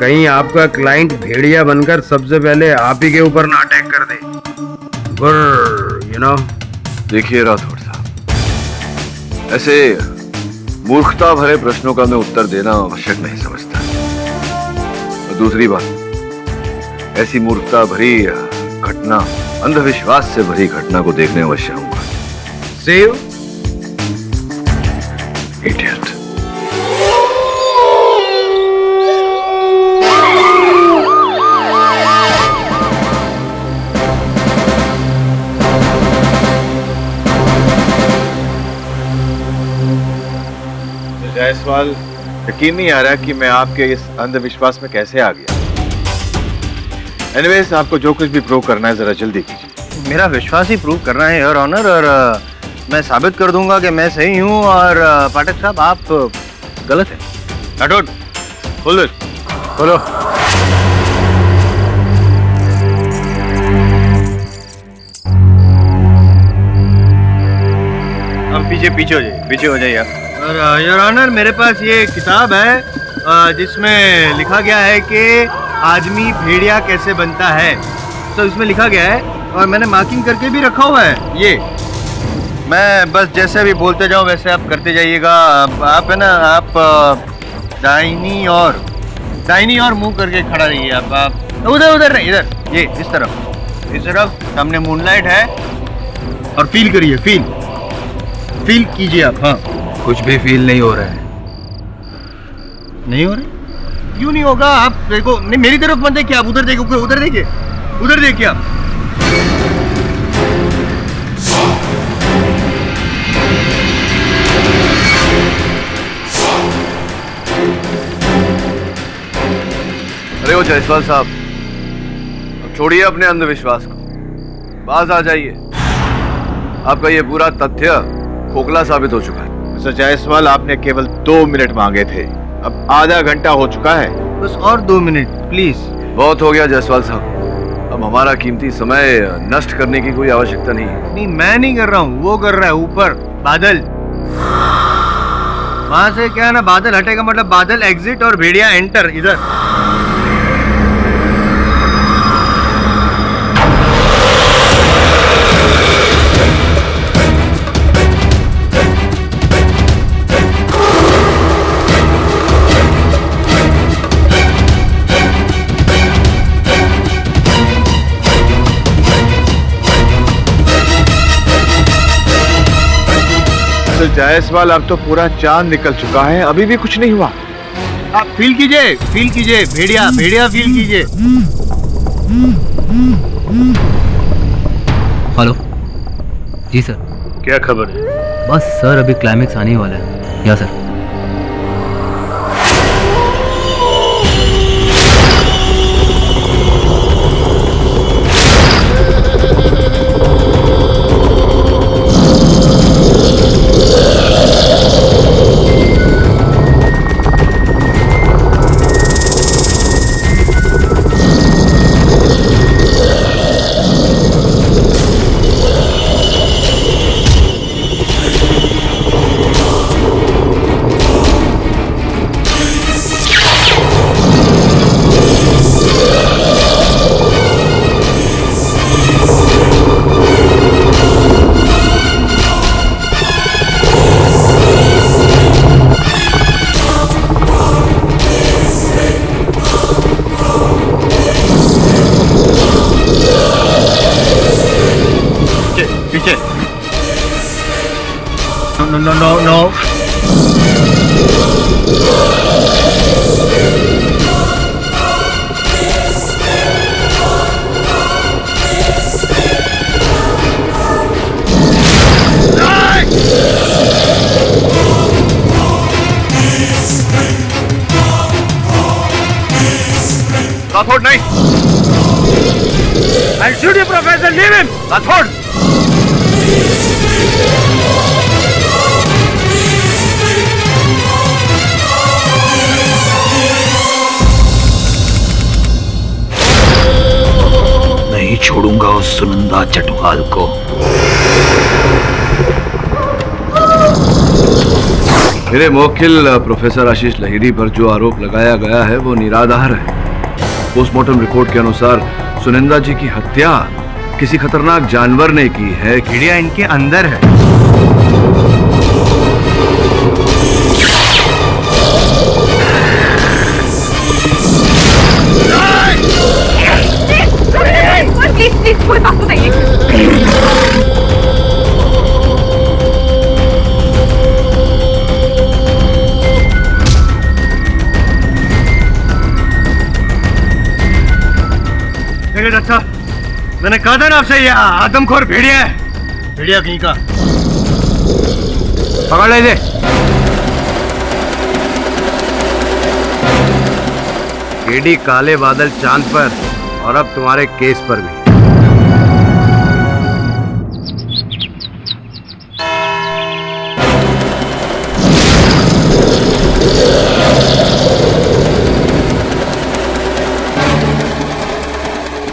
कहीं आपका क्लाइंट भेड़िया बनकर सबसे पहले आप ही के ऊपर ना अटैक कर दे। देखिए राठौड़ साहब, ऐसे मूर्खता भरे प्रश्नों का मैं उत्तर देना आवश्यक नहीं समझता। और दूसरी बात, ऐसी मूर्खता भरी घटना, अंधविश्वास से भरी घटना को देखने अवश्य आऊंगा। Save idiot. जायसवाल, यकीन नहीं आ रहा कि मैं आपके इस अंधविश्वास में कैसे आ गया। एनीवेज, आपको जो कुछ भी प्रूव करना है जरा जल्दी कीजिए। मेरा विश्वास ही प्रूव करना है योर ऑनर, और मैं साबित कर दूंगा कि मैं सही हूँ और पाठक साहब आप गलत हैं। राठौड़, खोलो। अब पीछे हो जाइए आप। और योर ऑनर, मेरे पास ये किताब है जिसमें लिखा गया है कि आदमी भेड़िया कैसे बनता है। तो इसमें लिखा गया है और मैंने मार्किंग करके भी रखा हुआ है। ये मैं बस जैसे भी बोलते जाऊं वैसे आप करते जाइएगा। आप है ना, आप दाहिनी और मुंह करके खड़ा रहिए। आप उधर नहीं, इधर, ये इस तरफ सामने मूनलाइट है और फील करिए, फील कीजिए आप। हाँ, कुछ भी फील नहीं हो रहा है। नहीं हो रहा? क्यों नहीं होगा? आप देखो, नहीं मेरी तरफ मत देखिए, आप उधर देखिए आप। अरे वो जायसवाल साहब, अब छोड़िए अपने अंधविश्वास को, बाज आ जाइए। आपका ये पूरा तथ्य खोखला साबित हो चुका है। मिस्टर जायसवाल, आपने केवल 2 मिनट मांगे थे, अब आधा घंटा हो चुका है। बस और 2 मिनट प्लीज। बहुत हो गया जायसवाल साहब, अब हमारा कीमती समय नष्ट करने की कोई आवश्यकता नहीं है। नहीं, मैं नहीं कर रहा हूँ, वो कर रहा है ऊपर, बादल। वहां से क्या है ना, बादल हटेगा मतलब बादल एग्जिट और भेड़िया एंटर इधर। तो जायसवाल अब तो पूरा चांद निकल चुका है, अभी भी कुछ नहीं हुआ। आप फील कीजिए भेड़िया भेड़िया फील कीजिए। हेलो जी सर। क्या खबर है? बस सर अभी क्लाइमेक्स आने वाला है। या सर। पीछे। नो। राठौड़ नहीं। I'll shoot you, Professor. Leave him. Rathore. नहीं छोड़ूंगा उस सुनंदा चटवाल को। मेरे मुवक्किल प्रोफेसर आशीष लहिरी पर जो आरोप लगाया गया है वो निराधार है। पोस्टमार्टम रिपोर्ट के अनुसार सुनंदा जी की हत्या किसी खतरनाक जानवर ने की है। भेड़िया इनके अंदर है। प्लीज कोई बात बताइए। अच्छा, मैंने कहा था ना आपसे ये आदमखोर भेड़िया है। भेड़िया कहीं का पकड़ ले दे। केडी काले बादल चांद पर और अब तुम्हारे केस पर भी।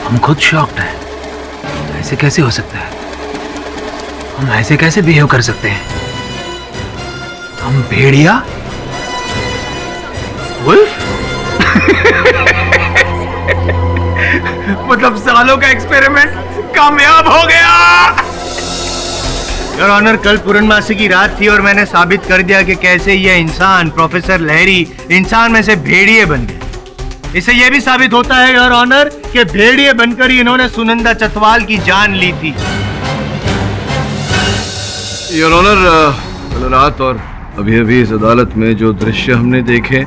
हम खुद शॉक्ड हैं। ऐसे कैसे हो सकता है? हम ऐसे कैसे बिहेव कर सकते हैं? हम भेड़िया? वुल्फ? मतलब सालों का एक्सपेरिमेंट कामयाब हो गया। योर ऑनर, कल पूर्णमासी की रात थी और मैंने साबित कर दिया कि कैसे यह इंसान प्रोफेसर लहरी इंसान में से भेड़िए बन गए। इससे यह भी साबित होता है योर ऑनर कि भेड़िए बनकर ही इन्होंने सुनंदा चटवाल की जान ली थी। योर ऑनर, कल रात और अभी इस अदालत में जो दृश्य हमने देखे,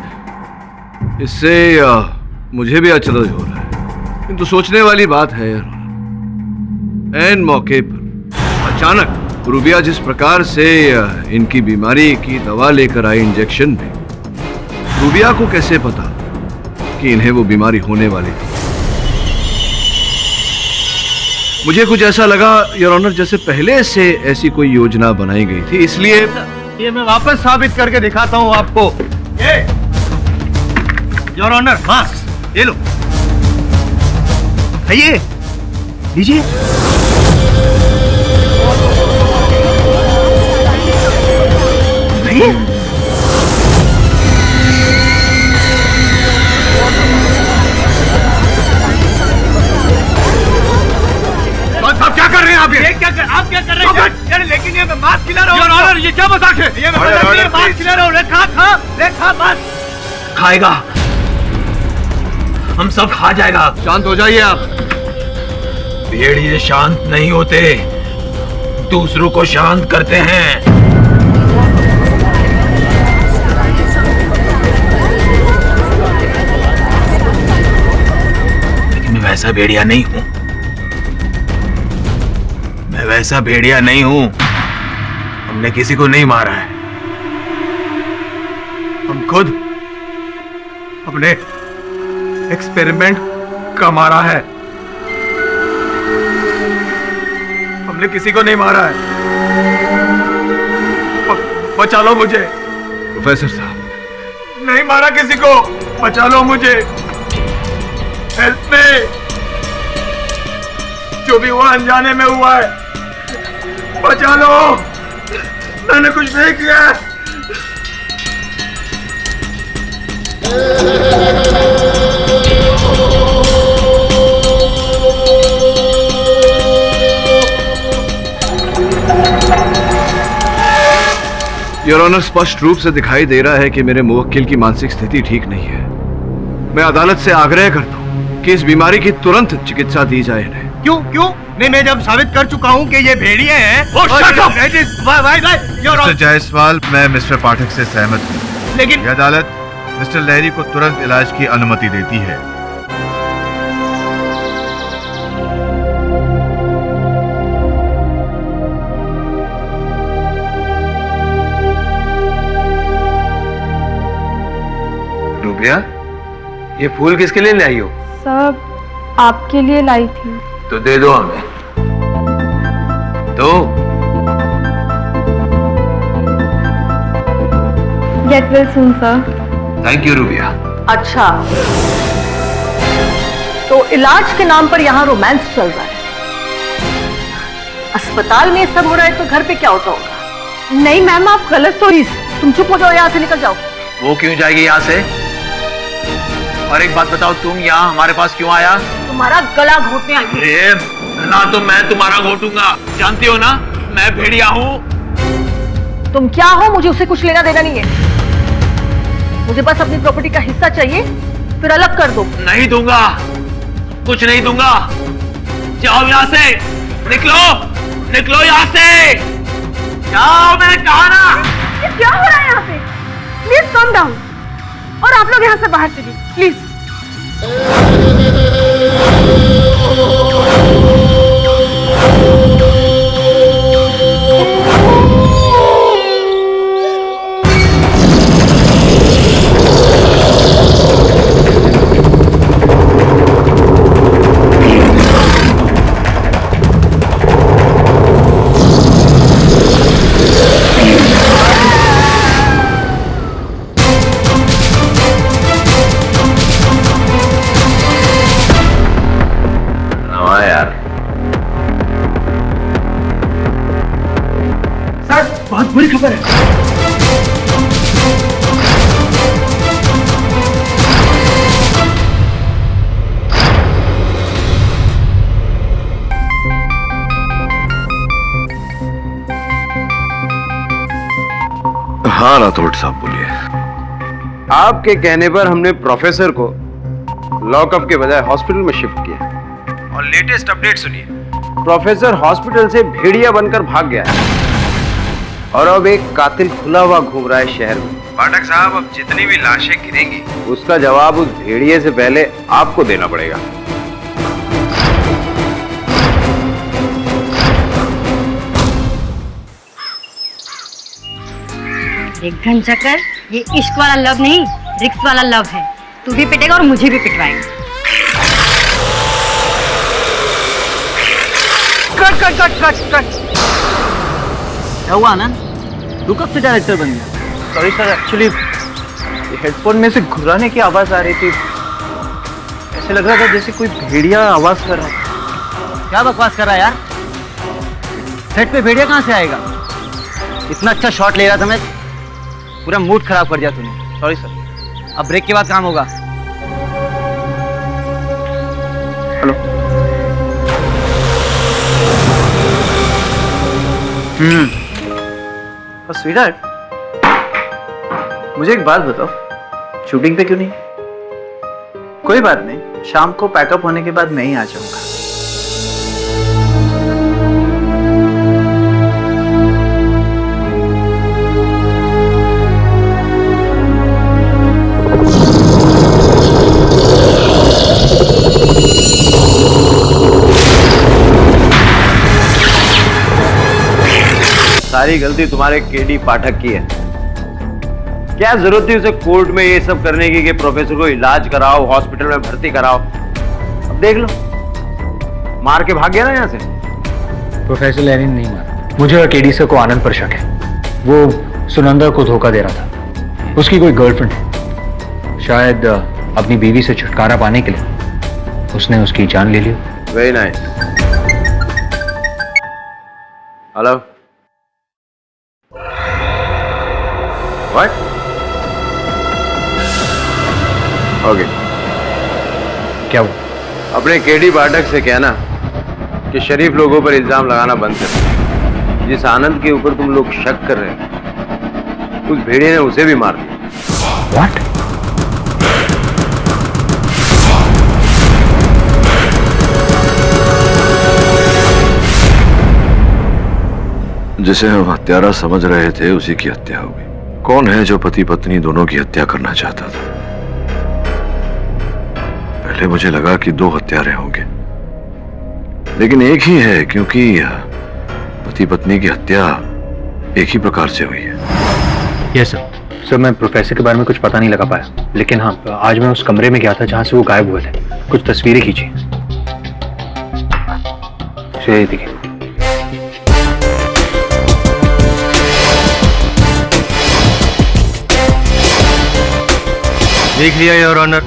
इससे मुझे भी अचरज हो रहा है। किंतु सोचने वाली बात है योर ऑनर, ऐन मौके पर अचानक रूबिया जिस प्रकार से इनकी बीमारी की दवा लेकर आई इंजेक्शन में, रूबिया को कैसे पता कि इन्हें वो बीमारी होने वाली थी? मुझे कुछ ऐसा लगा योर ऑनर जैसे पहले से ऐसी कोई योजना बनाई गई थी, इसलिए ये मैं वापस साबित करके दिखाता हूं आपको। ये योर ऑनर मास्क ये लो, खाइए, लीजिए। खाइए। ले खा बस। खाएगा, हम सब खा जाएगा। शांत हो जाइए आप। भेड़िए शांत नहीं होते, दूसरों को शांत करते हैं। लेकिन मैं वैसा भेड़िया नहीं हूं। मैं वैसा भेड़िया नहीं हूं। हमने किसी को नहीं मारा है। हम खुद अपने एक्सपेरिमेंट का मारा है। हमने किसी को नहीं मारा है। बचा लो मुझे। प्रोफेसर साहब, नहीं मारा किसी को, बचा लो मुझे। Help me. जो भी हुआ अनजाने में हुआ है, बचा लो। मैंने कुछ नहीं किया। योर ऑनर, स्पष्ट रूप से दिखाई दे रहा है कि मेरे मुवक्किल की मानसिक स्थिति ठीक नहीं है। मैं अदालत से आग्रह करता हूं कि इस बीमारी की तुरंत चिकित्सा दी जाए इन्हें। क्यों क्यों? मैं जब साबित कर चुका हूं कि ये भेड़िए हैं। मिस्टर जायसवाल, मैं मिस्टर पाठक से सहमत हूँ, लेकिन यह अदालत मिस्टर लहरी को तुरंत इलाज की अनुमति देती है। रूबिया, ये फूल किसके लिए लाई हो? सब आपके लिए लाई थी। तो दे दो हमें। दो। Get well soon sir. Thank you rubia. अच्छा, तो इलाज के नाम पर यहाँ रोमांस चल रहा है। अस्पताल में सब हो रहा है तो घर पे क्या होता होगा? नहीं मैम, आप गलत तो तुम चुप हो जाओ, यहाँ से निकल जाओ। वो क्यों जाएगी यहाँ से? और एक बात बताओ, तुम यहाँ हमारे पास क्यों आया? तुम्हारा गला घोटने आई हूं। अरे ना, तो मैं तुम्हारा घोटूंगा। जानती हो ना, मैं भेड़िया हूँ। तुम क्या हो, मुझे उससे कुछ लेना देना नहीं है। मुझे बस अपनी प्रॉपर्टी का हिस्सा चाहिए, फिर अलग कर दो। नहीं दूंगा, कुछ नहीं दूंगा। जाओ यहाँ से, निकलो, निकलो यहाँ से। जाओ, मैंने कहा ना। ये क्या हो रहा है यहाँ पे? Please come down. और आप लोग यहाँ से बाहर चलिए प्लीज। बहुत बुरी खबर है। हाँ राठौड़ साहब, बोलिए। आपके कहने पर हमने प्रोफेसर को लॉकअप के बजाय हॉस्पिटल में शिफ्ट किया। और लेटेस्ट अपडेट सुनिए। प्रोफेसर हॉस्पिटल से भेड़िया बनकर भाग गया है और अब एक कातिल खुला हुआ घूम रहा है शहर में। पाठक साहब, अब जितनी भी लाशें गिरेंगी, उसका जवाब उस भेड़िए से पहले आपको देना पड़ेगा। एक घन चक्कर, ये इश्क वाला लव नहीं, रिक्स वाला लव है। तू भी पिटेगा और मुझे भी पिटवाएगा। Cut cut cut cut cut. क्या हुआ आनंद? तू कब से डायरेक्टर बन गया? सॉरी सर, एक्चुअली हेडफोन में से घुराने की आवाज आ रही थी। ऐसे लग रहा था जैसे कोई भेड़िया आवाज कर रहा है। क्या बकवास कर रहा है यार? सेट पे भेड़िया कहाँ से आएगा? इतना अच्छा शॉट ले रहा था मैं, पूरा मूड खराब कर दिया तूने। सॉरी सर, अब ब्रेक के बाद काम होगा। हेलो। स्वीटहार्ट, मुझे एक बात बताओ, शूटिंग पे क्यों नहीं? कोई बात नहीं, शाम को पैकअप होने के बाद मैं ही आ जाऊंगा। सारी गलती तुम्हारे केडी पाठक की है। क्या जरूरत थी उसे कोर्ट में ये सब करने की कि प्रोफेसर को इलाज कराओ, हॉस्पिटल में भर्ती कराओ। अब देख लो, मार के भाग गया ना यहाँ से। प्रोफेसर लहरी ने नहीं मारा। मुझे और केडी सर को आनंद पर शक है। वो सुनंदा को धोखा दे रहा था। उसकी कोई गर्लफ्रेंड है, शायद अपनी बीवी से छुटकारा पाने के लिए उसने उसकी जान ले ली। Very nice. Hello, what? Okay, क्या वो? अपने केडी पाठक से कहना कि शरीफ लोगों पर इल्जाम लगाना बंद कर। जिस आनंद के ऊपर तुम लोग शक कर रहे हैं, उस भेड़िए ने उसे भी मार दिया। व्हाट? जिसे हम हत्यारा समझ रहे थे उसी की हत्या हो गई। कौन है जो पति पत्नी दोनों की हत्या करना चाहता था? पहले मुझे लगा कि 2 हत्यारे होंगे, लेकिन एक ही है, क्योंकि पति पत्नी की हत्या एक ही प्रकार से हुई है। Yes sir. सर, मैं प्रोफेसर के बारे में कुछ पता नहीं लगा पाया, लेकिन हाँ, आज मैं उस कमरे में गया था जहां से वो गायब हुए थे। कुछ तस्वीरें खींची। देखिए। देख लिया योर ऑनर,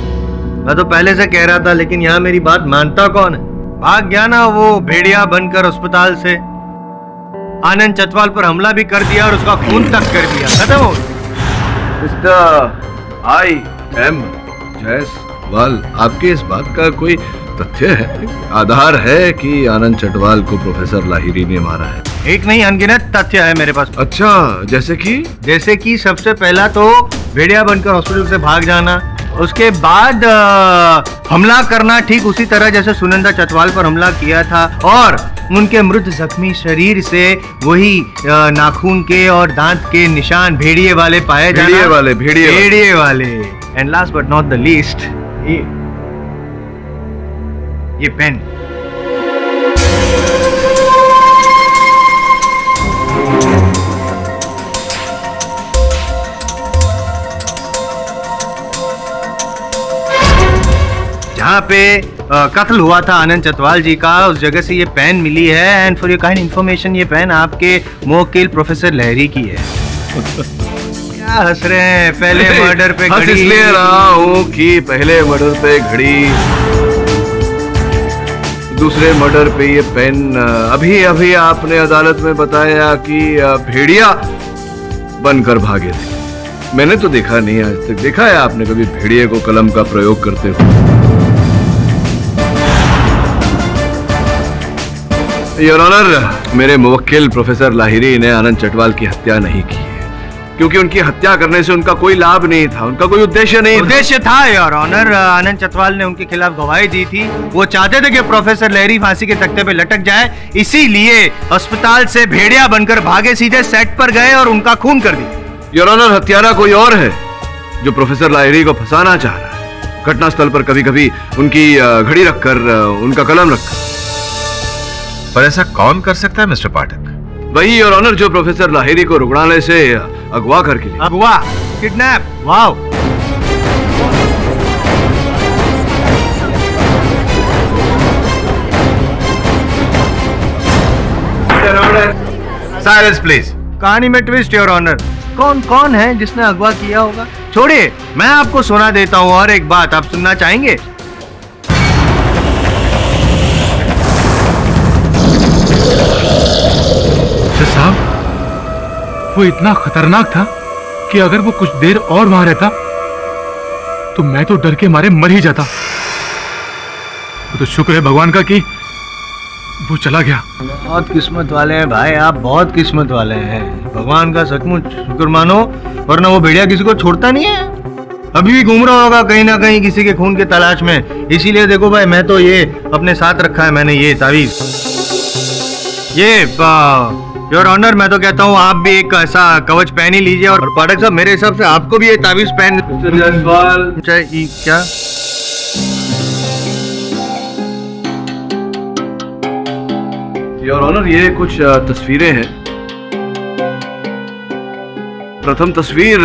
मैं तो पहले से कह रहा था, लेकिन यहाँ मेरी बात मानता कौन है? भाग गया ना वो भेड़िया बनकर अस्पताल से। आनंद चटवाल पर हमला भी कर दिया और उसका खून तक कर दिया। खत्म हो। मिस्टर आई एम जायसवाल, आपके इस बात का कोई तथ्य है, आधार है कि आनंद चटवाल को प्रोफेसर लाहिरी ने मारा है? एक नहीं, अनगिनत तथ्य है मेरे पास। अच्छा, जैसे कि सबसे पहला तो भेड़िया बनकर हॉस्पिटल से भाग जाना, उसके बाद हमला करना ठीक उसी तरह जैसे सुनंदा चटवाल पर हमला किया था, और उनके मृत जख्मी शरीर से वही नाखून के और दांत के निशान भेड़िए वाले पाए जाना। भेड़िए वाले। And last but not the least, ये पेन। जहाँ पे कत्ल हुआ था आनंद चटवाल जी का, उस जगह से ये पेन मिली है। And for your kind information, ये पेन आपके मोवक्किल प्रोफेसर लहरी की है। क्या हंस रहे हैं? पहले मर्डर पे घड़ी। इसलिए रहा हूँ कि पहले मर्डर पे घड़ी, दूसरे मर्डर पे ये पेन। अभी अभी आपने अदालत में बताया कि भेड़िया बनकर भागे थे। मैंने तो देखा नहीं आज तक। देखा है आपने कभी भेड़िए को कलम का प्रयोग करते हुए? योर ऑनर, मेरे मुवक्किल प्रोफेसर लाहिरी ने आनंद चटवाल की हत्या नहीं की है, क्योंकि उनकी हत्या करने से उनका कोई लाभ नहीं था, उनका कोई उद्देश्य नहीं था। उद्देश्य था योर ऑनर। आनंद चटवाल ने उनके खिलाफ गवाही दी थी। वो चाहते थे कि प्रोफेसर लहरी फांसी के तख्ते पे लटक जाए, इसीलिए अस्पताल से भेड़िया बनकर भागे, सीधे सेट पर गए और उनका खून कर दिया। योर ऑनर, हत्यारा कोई और है जो प्रोफेसर लाहिरी को फंसाना चाह रहा है। घटनास्थल पर कभी कभी उनकी घड़ी रखकर, उनका कलम रखकर। पर ऐसा कौन कर सकता है मिस्टर पाठक? वही योर ऑनर जो प्रोफेसर लाहिरी को रुग्णालय से अगवा करके लिए। अगवा? किडनैप? वाओ। Silence please. कहानी में ट्विस्ट योर ऑनर। कौन कौन है जिसने अगवा किया होगा? छोड़िए, मैं आपको सुना देता हूँ। और एक बात, आप सुनना चाहेंगे? साहब, वो इतना खतरनाक था कि अगर वो कुछ देर और वहां रहता तो मैं तो डर के मारे मर ही जाता। वो तो शुक्र है भगवान का कि वो चला गया। बहुत किस्मत वाले हैं भाई, आप बहुत किस्मत वाले हैं। भगवान का सचमुच शुक्र मानो, वरना वो भेड़िया किसी को छोड़ता नहीं है। अभी भी घूम रहा होगा कहीं ना कहीं किसी के खून के तलाश में। इसीलिए देखो भाई, मैं तो ये अपने साथ रखा है मैंने, ये तावीज। ये योर ऑनर, मैं तो कहता हूँ आप भी एक ऐसा कवच पहन ही लीजिए। और पाठक साहब, मेरे हिसाब से आपको भी ये तावीज पहन क्या? योर ऑनर, ये कुछ तस्वीरें हैं। प्रथम तस्वीर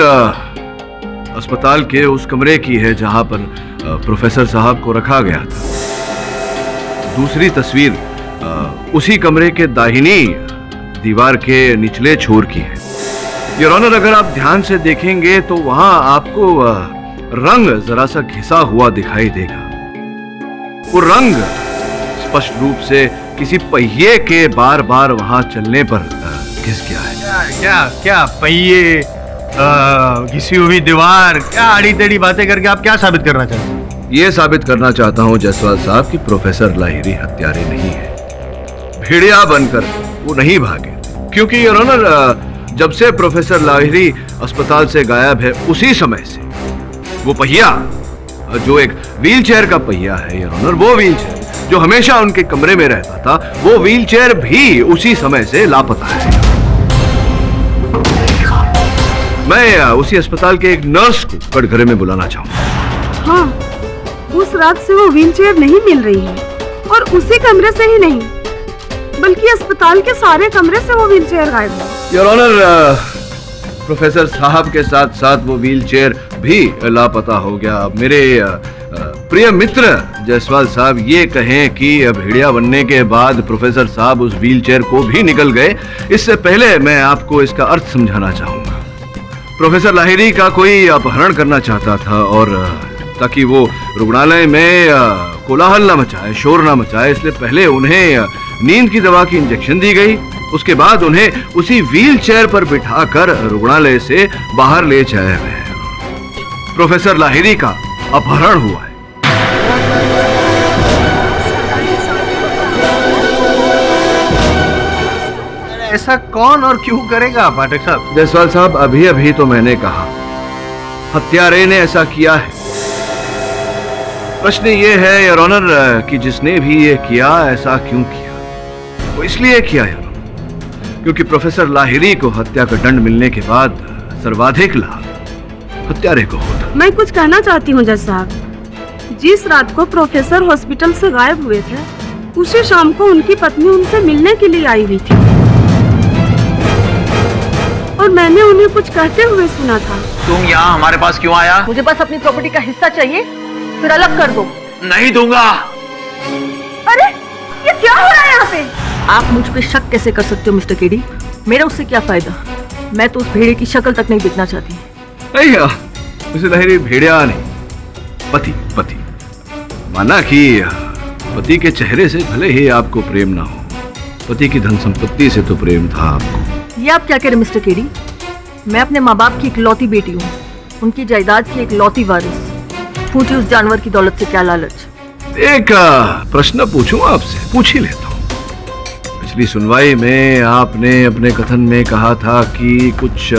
अस्पताल के उस कमरे की है जहां पर प्रोफेसर साहब को रखा गया था। दूसरी तस्वीर उसी कमरे के दाहिनी दीवार के निचले छोर की है। योर ऑनर, अगर आप ध्यान से देखेंगे तो वहां आपको रंग जरा सा घिसा हुआ दिखाई देगा। वो रंग स्पष्ट रूप से किसी पहिए के बार बार वहां चलने पर घिस गया है। क्या पहिए, घिसी हुई दीवार, क्या आड़ी टेढ़ी बातें करके आप क्या साबित करना चाहते हैं? ये साबित करना चाहता हूं जायसवाल साहब कि प्रोफेसर लाहिरी हत्यारे नहीं है। भेड़िया बनकर वो नहीं भागे, क्योंकि योर ऑनर जब से प्रोफेसर लाहिरी अस्पताल से गायब है उसी समय से वो पहिया, जो एक व्हीलचेयर का पहिया है योर ऑनर, वो व्हीलचेयर जो हमेशा उनके कमरे में रहता था, वो व्हीलचेयर भी उसी समय से लापता है। मैं उसी अस्पताल के एक नर्स को कटघरे में बुलाना चाहूंगा। हाँ, उस रात से वो व्हीलचेयर नहीं मिल रही है, और उसी कमरे से ही नहीं बल्कि अस्पताल के सारे कमरे से वो व्हीलचेयर गायब है। योर ऑनर, प्रोफेसर साहब के साथ साथ वो व्हीलचेयर भी लापता हो गया। मेरे प्रिय मित्र जायसवाल साहब ये कहें कि भेड़िया बनने के बाद प्रोफेसर साहब उस व्हीलचेयर को भी निकल गए, इससे पहले मैं आपको इसका अर्थ समझाना चाहूंगा। प्रोफेसर लाहिरी का कोई अपहरण करना चाहता था, और ताकि वो रुग्णालय में कोलाहल न मचाए, शोर न मचाए, इसलिए पहले उन्हें नींद की दवा की इंजेक्शन दी गई। उसके बाद उन्हें उसी व्हीलचेयर पर बिठाकर रुग्णालय से बाहर ले जाया गया। प्रोफेसर लाहिरी का अपहरण हुआ है। ऐसा कौन और क्यों करेगा पाठक साहब? जायसवाल साहब, अभी अभी तो मैंने कहा हत्यारे ने ऐसा किया है। प्रश्न ये है योर ऑनर कि जिसने भी ये किया ऐसा क्यों किया? वो इसलिए किया योर ऑनर क्योंकि प्रोफेसर लाहिरी को हत्या का दंड मिलने के बाद सर्वाधिक लाभ हत्यारे को होता। मैं कुछ कहना चाहती हूँ जज साहब, जिस रात को प्रोफेसर हॉस्पिटल से गायब हुए थे, उसी शाम को उनकी पत्नी उनसे मिलने के लिए आई हुई थी, और मैंने उन्हें कुछ कहते हुए सुना था। तुम यहाँ हमारे पास क्यों आया? मुझे बस अपनी प्रॉपर्टी का हिस्सा चाहिए, फिर अलग कर दो। नहीं दूंगा। अरे ये क्या हो रहा है यहाँ पे? आप मुझ पे शक कैसे कर सकते हो मिस्टर केडी? मेरा उससे क्या फायदा? मैं तो उस भेड़िए की शक्ल तक नहीं दिखना चाहती। मिस्टर लाहिरी भेड़िया नहीं, पति। माना कि पति के चेहरे से भले ही आपको प्रेम ना हो, पति की धन संपत्ति से तो प्रेम था आपको। ये आप क्या कह रहे मिस्टर केडी? मैं अपने माँ बाप की इकलौती बेटी हूँ, उनकी जायदाद की इकलौती वारिस। फूटी उस जानवर की दौलत से क्या लालच? एक प्रश्न पूछूं आपसे? पूछ ही लेता हूँ। पिछली सुनवाई में आपने अपने कथन में कहा था कि कुछ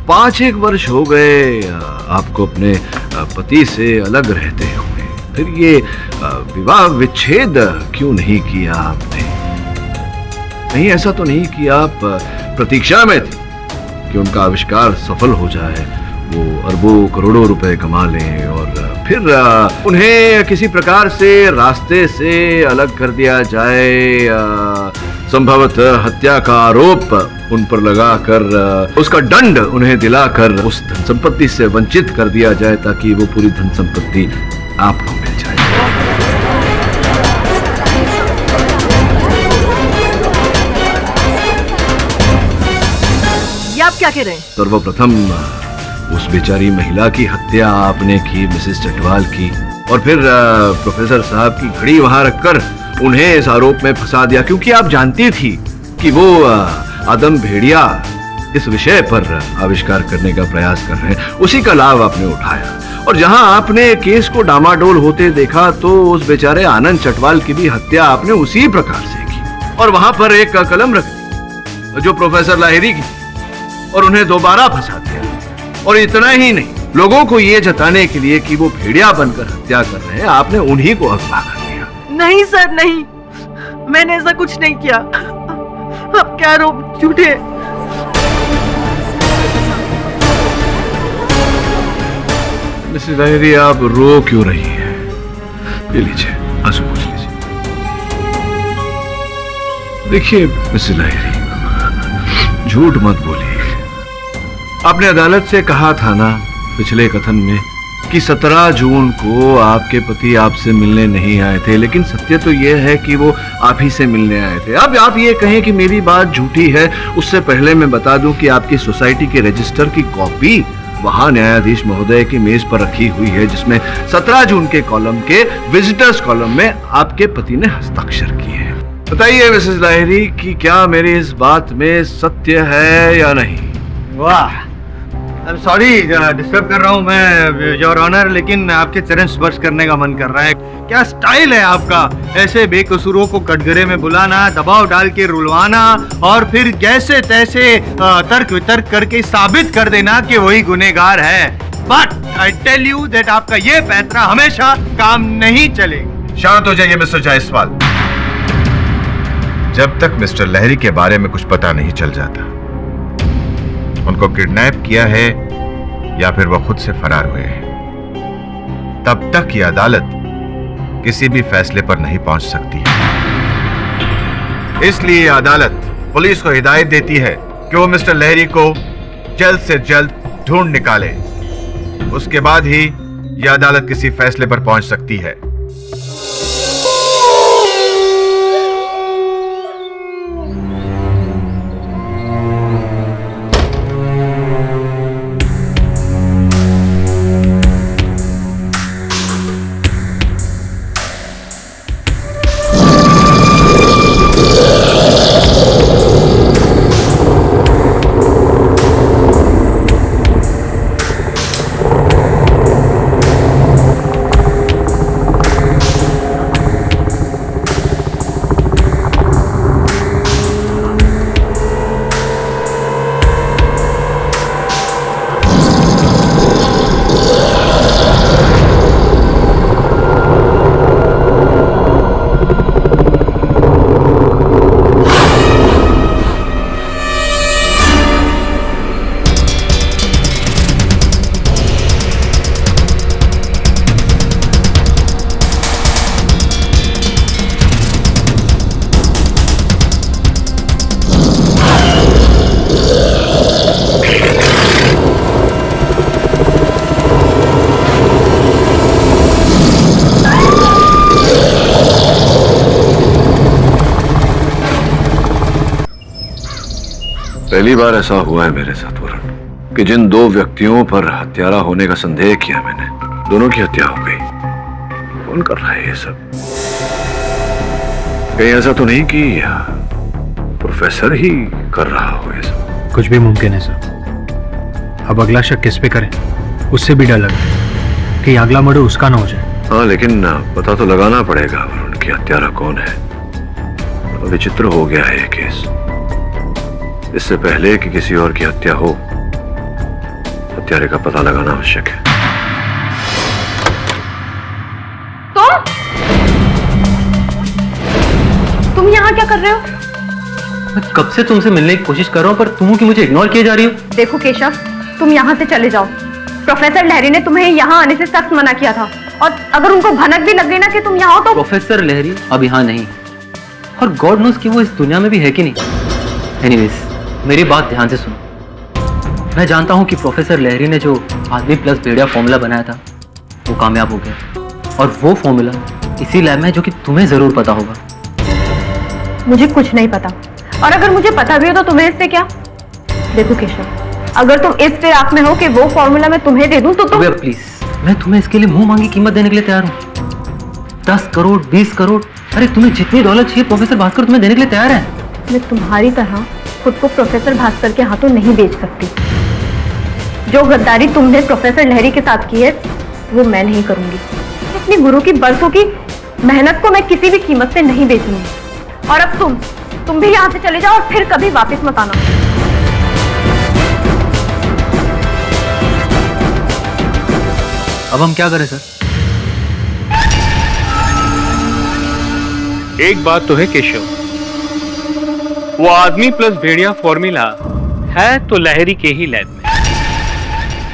5-1 वर्ष हो गए आपको अपने पति से अलग रहते हुए, फिर ये विवाह विच्छेद क्यों नहीं किया आपने? नहीं, ऐसा तो नहीं कि आप प्रतीक्षा में थे कि उनका आविष्कार सफल हो जाए, वो अरबों करोड़ों रुपए कमा लें और फिर उन्हें किसी प्रकार से रास्ते से अलग कर दिया जाए, संभवतः हत्या का आरोप उन पर लगाकर उसका दंड उन्हें दिलाकर उस धन संपत्ति से वंचित कर दिया जाए, ताकि वो पूरी धन संपत्ति आपको मिल जाए। ये आप क्या कह रहे हैं? सर्वप्रथम उस बेचारी महिला की हत्या आपने की, मिसेस चटवाल की, और फिर प्रोफेसर साहब की घड़ी वहां रखकर उन्हें इस आरोप में फंसा दिया, क्योंकि आप जानती थी कि वो आदम भेड़िया इस विषय पर आविष्कार करने का प्रयास कर रहे हैं। उसी का लाभ आपने उठाया, और जहां आपने केस को डामाडोल होते देखा तो उस बेचारे आनंद चटवाल की भी हत्या आपने उसी प्रकार से की। और वहां पर एक कलम रख दी जो प्रोफेसर लाहिरी की थी और उन्हें दोबारा फंसा दिया। और इतना ही नहीं, लोगों को ये जताने के लिए कि वो भेड़िया बनकर हत्या कर रहे हैं, आपने उन्हीं को अगवा कर दिया। नहीं सर, नहीं, मैंने ऐसा कुछ नहीं किया। अब क्या आरोप झूठे। मिसेस लाहिरी, आप रो क्यों रही हैं? ये लीजिए, आंसू पोंछ लीजिए। देखिए मिसेस लाहिरी, झूठ मत बोलिए। आपने अदालत से कहा था ना पिछले कथन में कि 17 जून को आपके पति आपसे मिलने नहीं आए थे, लेकिन सत्य तो यह है कि वो आप ही से मिलने आए थे। अब आप ये कहें कि मेरी बात झूठी है, उससे पहले मैं बता दूं कि आपकी सोसाइटी के रजिस्टर की कॉपी वहां न्यायाधीश महोदय की मेज पर रखी हुई है, जिसमें 17 जून के कॉलम के विजिटर्स कॉलम में आपके पति ने हस्ताक्षर किए हैं। बताइए मिसेस लाहिरी कि क्या मेरी इस बात में सत्य है या नहीं? वाह, आई एम सॉरी डिस्टर्ब कर रहा हूँ मैं योर ऑनर, लेकिन आपके चरण स्पर्श करने का मन कर रहा है। क्या स्टाइल है आपका, ऐसे बेकसूरों को कटघरे में बुलाना, दबाव डाल के रुलवाना और फिर जैसे तैसे तर्क वितर्क करके साबित कर देना कि वही गुनहगार है। But I tell you that आपका ये पैंतरा हमेशा काम नहीं चलेगा। शांत हो जाइए मिस्टर जायसवाल। जब तक मिस्टर लहरी के बारे में कुछ पता नहीं चल जाता, उनको किडनैप किया है या फिर वो खुद से फरार हुए हैं, तब तक ये अदालत किसी भी फैसले पर नहीं पहुंच सकती है। इसलिए अदालत पुलिस को हिदायत देती है कि वो मिस्टर लहरी को जल्द से जल्द ढूंढ निकाले। उसके बाद ही यह अदालत किसी फैसले पर पहुंच सकती है। पहली बार ऐसा हुआ है मेरे साथ वरुण कि जिन दो व्यक्तियों पर हत्यारा होने का संदेह किया मैंने, दोनों की हत्या हो गई। कौन कर रहा है ये सब? कहीं ऐसा तो नहीं कि प्रोफेसर ही कर रहा हो ये सब? कुछ भी मुमकिन है सर। अब अगला शक किस पे करें, उससे भी डर लग रहा है कि अगला मर्डर उसका ना हो जाए। हाँ, लेकिन पता तो लगाना पड़ेगा वरुण कि हत्यारा कौन है। विचित्र हो गया है ये केस। इससे पहले कि किसी और की हत्या हो, हत्यारे का पता लगाना आवश्यक है। तुम यहाँ क्या कर रहे हो? मैं कब से तुमसे मिलने की कोशिश कर रहा हूँ, पर तुम कि मुझे इग्नोर किए जा रही हो। देखो केशव, तुम यहाँ से चले जाओ। प्रोफेसर लहरी ने तुम्हें यहाँ आने से सख्त मना किया था, और अगर उनको भनक भी लग गई ना कि तुम यहाँ हो तो। प्रोफेसर लहरी अब यहाँ नहीं, और गॉड नोस कि वो इस दुनिया में भी है कि नहीं। एनीवेज, मेरी बात ध्यान से सुनो। मैं जानता हूँ कि प्रोफेसर लहरी ने जो आदमी प्लस भेड़िया फॉर्मूला बनाया था वो कामयाब हो गया, और वो फॉर्मूला इसी लैब में है, जो कि तुम्हें जरूर पता होगा। मुझे कुछ नहीं पता, और अगर मुझे पता भी हो तो तुम्हें इससे क्या? देखो केशव, अगर तुम इस फिराक में हो कि वो फॉर्मूला मैं तुम्हें दे दूं तो तुम। प्लीज, मैं तुम्हें इसके लिए मुंह मांगी कीमत देने के लिए तैयार हूँ। 10 करोड़, 20 करोड़, अरे तुम्हें जितनी दौलत चाहिए प्रोफेसर भास्कर तुम्हें देने के लिए तैयार है। मैं तुम्हारी तरह खुद को प्रोफेसर भास्कर के हाथों नहीं बेच सकती। जो गद्दारी तुमने प्रोफेसर लहरी के साथ की है वो मैं नहीं करूंगी। अपने गुरु की बरसों की मेहनत को मैं किसी भी कीमत से नहीं बेचूंगी। और अब तुम भी यहाँ से चले जाओ और फिर कभी वापस मत आना। अब हम क्या करें सर? एक बात तो है केशव, वो आदमी प्लस भेड़िया फॉर्मूला है तो लहरी के ही लैब में।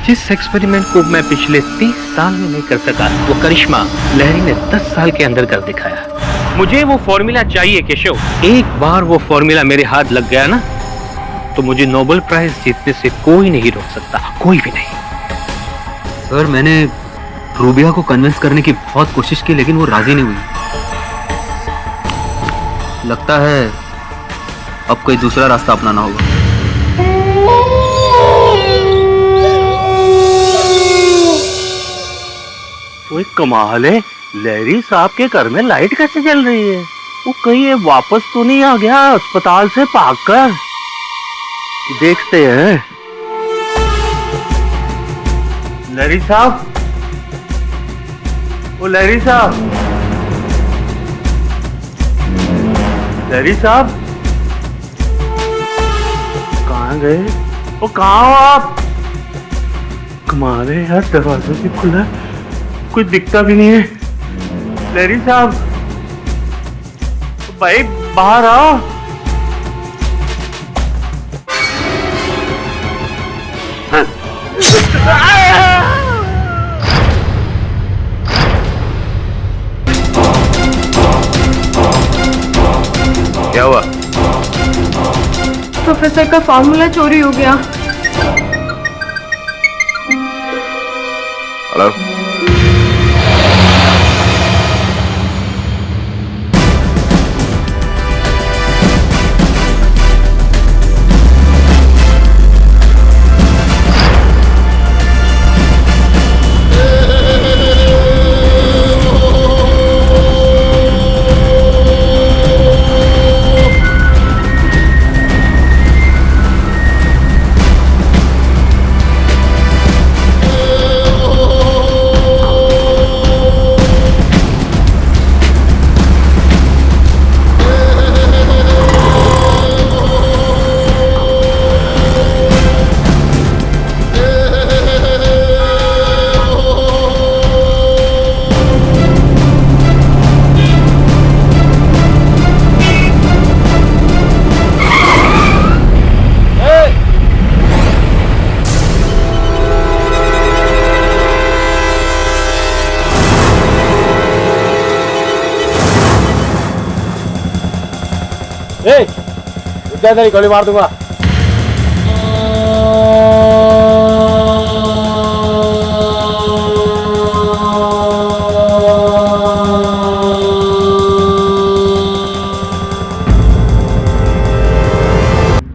जिस एक्सपेरिमेंट को मैं पिछले 30 साल में नहीं कर सका, वो करिश्मा लहरी ने 10 साल के अंदर कर दिखाया। मुझे वो फॉर्मूला चाहिए केशव। एक बार वो फॉर्मूला मेरे हाथ लग गया ना, तो मुझे नोबेल प्राइज जीतने से कोई नहीं रोक सकता, कोई भी नहीं। सर मैंने रूबिया को कन्विंस करने की बहुत कोशिश की, लेकिन वो राजी नहीं हुई। लगता है अब कोई दूसरा रास्ता अपनाना होगा। वो कमाल है, लहरी साहब के घर में लाइट कैसे जल रही है? वो कहीं ये वापस तो नहीं आ गया अस्पताल से भागकर? देखते हैं। लहरी साहब, ओ लहरी साहब, लहरी साहब कहाँ गए? वो कहाँ हो आप? कमाल है यार, दरवाजा भी खुला है, कोई दिखता भी नहीं है। लहरी साहब, भाई बाहर आओ। क्या हुआ? प्रोफेसर का फॉर्मूला चोरी हो गया। हेलो, गोली मार दूंगा।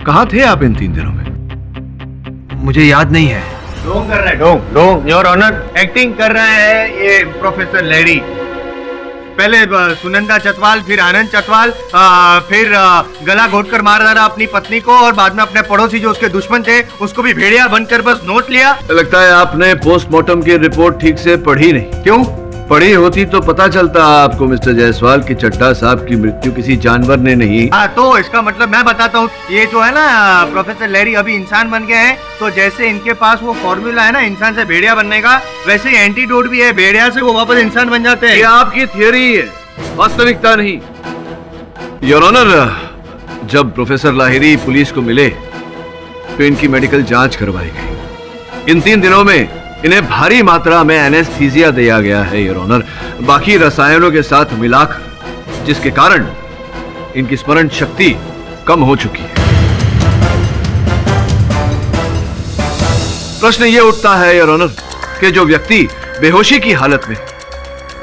कहाँ थे आप इन 3 दिनों में? मुझे याद नहीं है। ढोंग कर रहे हैं, ढोंग ढोंग, योर ऑनर। एक्टिंग कर रहे हैं ये प्रोफेसर लहरी। पहले सुनंदा चटवाल, फिर आनंद चटवाल, फिर गला घोटकर मार डाला अपनी पत्नी को, और बाद में अपने पड़ोसी जो उसके दुश्मन थे उसको भी भेड़िया बनकर बस नोट लिया। लगता है आपने पोस्टमार्टम की रिपोर्ट ठीक से पढ़ी नहीं। क्यों? पढ़ी होती तो पता चलता आपको मिस्टर जायसवाल की चड्ढा साहब की मृत्यु किसी जानवर ने नहीं। हाँ, तो इसका मतलब मैं बताता हूँ, ये जो है ना प्रोफेसर लहरी अभी इंसान बन गए हैं, तो जैसे इनके पास वो फॉर्मूला है ना इंसान से भेड़िया बनने का, वैसे ही एंटीडोट भी है, भेड़िया से वो वापस इंसान बन जाते हैं। ये आपकी थियोरी है, वास्तविकता नहीं। योर ऑनर, जब प्रोफेसर लाहिरी पुलिस को मिले तो इनकी मेडिकल जांच करवाई गई। इन 3 दिनों में इन्हें भारी मात्रा में एनेस्थीसिया दिया गया है योर ऑनर, बाकी रसायनों के साथ मिलाकर, जिसके कारण इनकी स्मरण शक्ति कम हो चुकी है। प्रश्न ये उठता है योर ऑनर कि जो व्यक्ति बेहोशी की हालत में,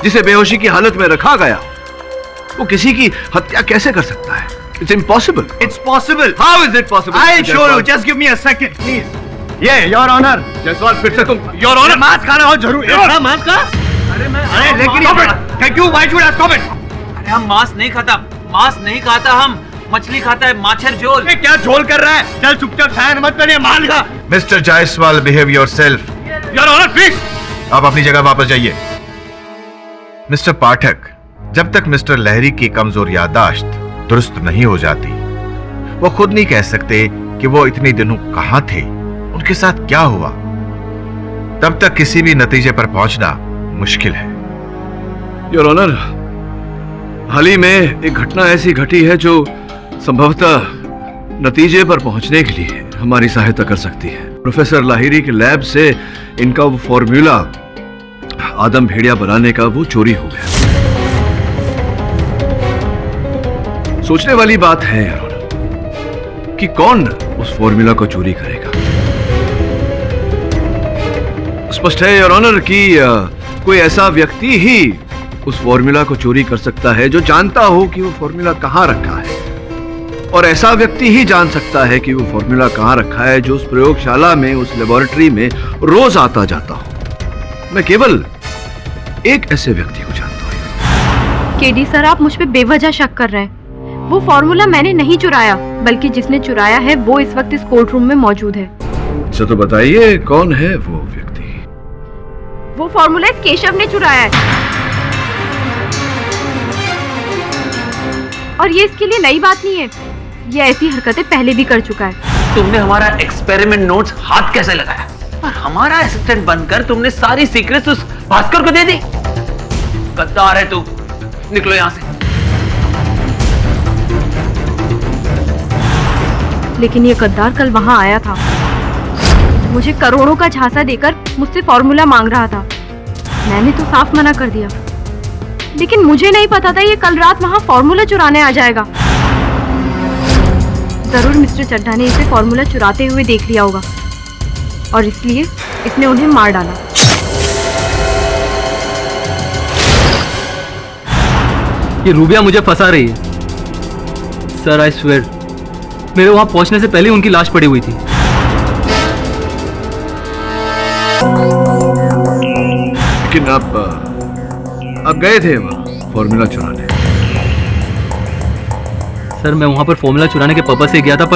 जिसे बेहोशी की हालत में रखा गया, वो किसी की हत्या कैसे कर सकता है? It's impossible. It's possible. How is it possible? I show you, just give me a second please. ये योर ऑनर। जायसवाल, फिर से तुम योर ऑनर मास्क खाना हो जरूर। मास्क का? अरे लेकिन thank you, why should I stop it? अरे हम मांस नहीं खाता, मांस नहीं खाता, हम मछली खाता है, माछर झोल। क्या झोल कर रहा है? चल चुपचाप साइन मत करिए, मान खा। Mister Jaiswal, behave yourself. Your honour please. आप अपनी जगह वापस जाइए। मिस्टर पाठक, जब तक मिस्टर लहरी की कमजोर याददाश्त दुरुस्त नहीं हो जाती, वो खुद नहीं कह सकते कि वो इतने दिनों कहां थे, उनके साथ क्या हुआ। तब तक किसी भी नतीजे पर पहुंचना मुश्किल है। योर ऑनर, हाल ही में एक घटना ऐसी घटी है जो संभवतः नतीजे पर पहुंचने के लिए हमारी सहायता कर सकती है। प्रोफेसर लाहिरी के लैब से इनका वो फॉर्मूला आदम भेड़िया बनाने का वो चोरी हो गया। सोचने वाली बात है योर ऑनर कि कौन उस फॉर्मूला को चोरी करेगा। स्पष्ट है योर ऑनर कि कोई ऐसा व्यक्ति ही उस फॉर्मूला को चोरी कर सकता है जो जानता हो कि वो फॉर्मूला कहां रखा है, और ऐसा व्यक्ति ही जान सकता है कि वो फॉर्मूला कहां रखा है जो उस प्रयोगशाला में, उस लेबोरेटरी में रोज आता जाता हो। मैं केवल एक ऐसे व्यक्ति को जानता हूं। केडी सर, आप मुझ पे बेवजह शक कर रहे हैं। वो फॉर्मूला मैंने नहीं चुराया, बल्कि जिसने चुराया है वो इस वक्त इस कोर्ट रूम में मौजूद है। अच्छा तो बताइए कौन है वो व्यक्ति? वो फॉर्मूला इस केशव ने चुराया है, और ये इसके लिए नई बात नहीं है। ये ऐसी हरकतें पहले भी कर चुका है। तुमने हमारा एक्सपेरिमेंट नोट्स हाथ कैसे लगाया और हमारा असिस्टेंट बनकर तुमने सारी सीक्रेट्स उस भास्कर को दे दी? गद्दार है तू, निकलो यहां से। लेकिन ये गद्दार कल वहां आया था, मुझे करोड़ों का झांसा देकर मुझसे फॉर्मूला मांग रहा था। मैंने तो साफ मना कर दिया, लेकिन मुझे नहीं पता था ये कल रात वहां फॉर्मूला चुराने आ जाएगा। जरूर मिस्टर चड्ढा ने इसे फॉर्मूला चुराते हुए देख लिया होगा, और इसलिए इसने उन्हें मार डाला। ये रूबिया मुझे फंसा रही है। सर आई स्वेयर, मेरे वहां पहुंचने से पहले उनकी लाश पड़ी हुई थी। लेकिन आप गए थे वहां फॉर्मूला चुराने? सर मैं वहां पर फॉर्मूला चुराने के पर्पस से गया था,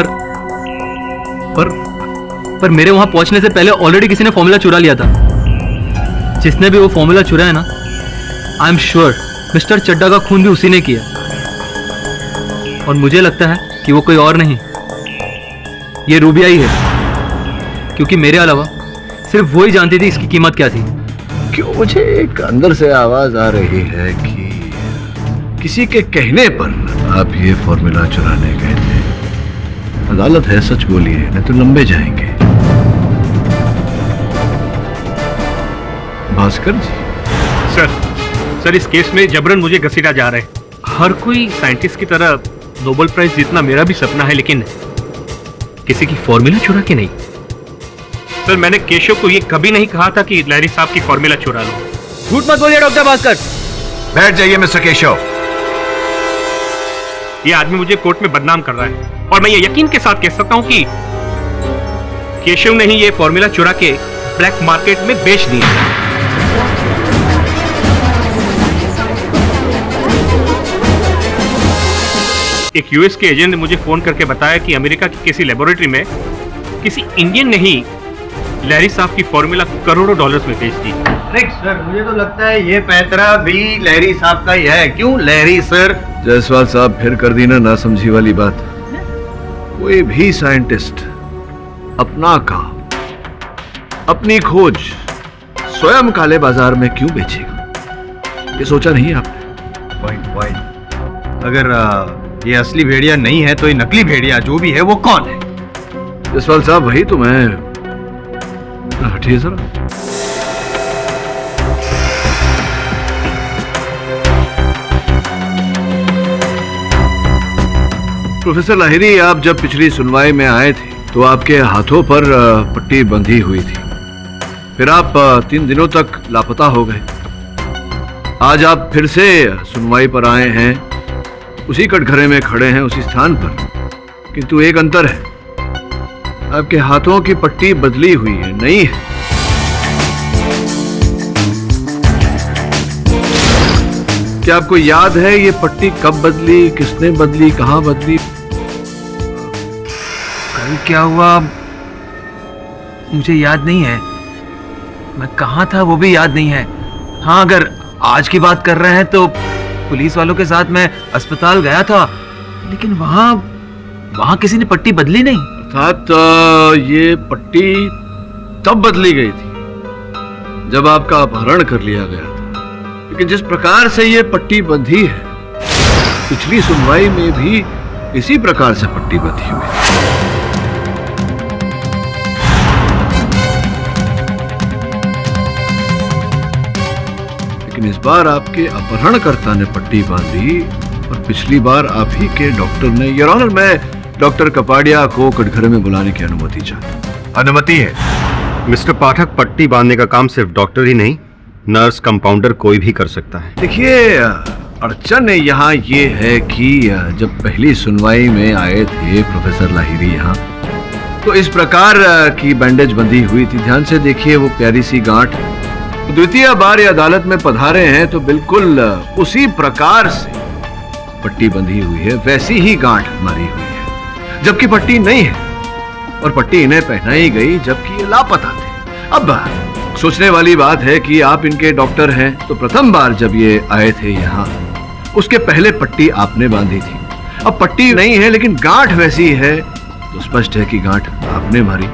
पर मेरे वहां पहुंचने से पहले ऑलरेडी किसी ने फॉर्मूला चुरा लिया था। जिसने भी वो फॉर्मूला चुराया है ना, I am sure mister Chadha का खून भी उसी ने किया, और मुझे लगता है कि वो कोई और नहीं, ये रूबिया ही है, क्योंकि मेरे अलावा सिर्फ वो ही जानती थी इसकी कीमत क्या थी। क्यों मुझे एक अंदर से आवाज आ रही है कि किसी के कहने पर आप ये फॉर्मूला चुराने गए थे। अदालत है, सच बोलिए नहीं तो लंबे जाएंगे। भास्कर जी। सर इस केस में जबरन मुझे घसीटा जा रहा है। हर कोई साइंटिस्ट की तरह नोबेल प्राइज जीतना मेरा भी सपना है, लेकिन किसी की फॉर्मूला चुरा के नहीं। सर मैंने केशव को ये कभी नहीं कहा था कि लहरी साहब की फॉर्मूला चुरा लो। झूठ मत बोलिए डॉक्टर भास्कर। बैठ जाइए मिस्टर केशव। ये आदमी मुझे कोर्ट में बदनाम कर रहा है, और मैं ये यकीन के साथ कह सकता हूं कि केशव ने ही ये फॉर्मूला चुरा के ब्लैक मार्केट में बेच दिया। एक यूएस के एजेंट ने मुझे फोन करके बताया कि अमेरिका की किसी लेबोरेटरी में किसी इंडियन ने ही लहरी साहब की फॉर्मूला करोड़ों डॉलर्स में बेच दी। सर मुझे तो लगता है ये पैतरा भी लहरी साहब का ही है। क्यों लहरी सर? जायसवाल साहब फिर कर दी ना नासमझी वाली बात। कोई भी साइंटिस्ट अपना काम, अपनी खोज स्वयं काले बाजार में क्यों बेचेगा? ये सोचा नहीं आपने? पॉइंट। अगर ये असली भेड़िया नहीं है तो ये नकली भेड़िया जो भी है वो कौन है? जायसवाल साहब वही तो मैं। हटिए जरा। प्रोफेसर लाहिरी, आप जब पिछली सुनवाई में आए थे तो आपके हाथों पर पट्टी बंधी हुई थी। फिर आप 3 दिनों तक लापता हो गए। आज आप फिर से सुनवाई पर आए हैं, उसी कटघरे में खड़े हैं, उसी स्थान पर, किंतु एक अंतर है, आपके हाथों की पट्टी बदली हुई है, नहीं है। क्या आपको याद है ये पट्टी कब बदली, किसने बदली, कहां बदली? कल क्या हुआ मुझे याद नहीं है। मैं कहां था वो भी याद नहीं है। हाँ, अगर आज की बात कर रहे हैं तो पुलिस वालों के साथ मैं अस्पताल गया था, लेकिन वहां वहां किसी ने पट्टी बदली नहीं? अर्थात ये पट्टी तब बदली गई थी जब आपका अपहरण कर लिया गया था, लेकिन जिस प्रकार से ये पट्टी बंधी है, पिछली सुनवाई में भी इसी प्रकार से पट्टी बंधी हुई है। लेकिन इस बार आपके अपहरणकर्ता ने पट्टी बांधी और पिछली बार आप ही के डॉक्टर ने। योर ऑनर, मैं डॉक्टर कपाड़िया को कटघरे में बुलाने की अनुमति चाहता। अनुमति है। मिस्टर पाठक, पट्टी बांधने का काम सिर्फ डॉक्टर ही नहीं, नर्स, कंपाउंडर कोई भी कर सकता है। देखिए, अड़चन यहाँ ये है कि जब पहली सुनवाई में आए थे प्रोफेसर लाहिरी यहाँ, तो इस प्रकार की बैंडेज बंधी हुई थी। ध्यान से देखिए वो प्यारी सी गांठ। द्वितीय बार ये अदालत में पधारे हैं तो बिल्कुल उसी प्रकार से पट्टी बंधी हुई है, वैसी ही गांठ मारी हुई है, जबकि पट्टी नहीं है। और पट्टी इन्हें पहनाई गई जबकि ये लापता थे। अब सोचने वाली बात है कि आप इनके डॉक्टर हैं, तो प्रथम बार जब ये आए थे यहाँ, उसके पहले पट्टी आपने बांधी थी। अब पट्टी नहीं है लेकिन गांठ वैसी है, तो स्पष्ट है कि गांठ आपने मारी।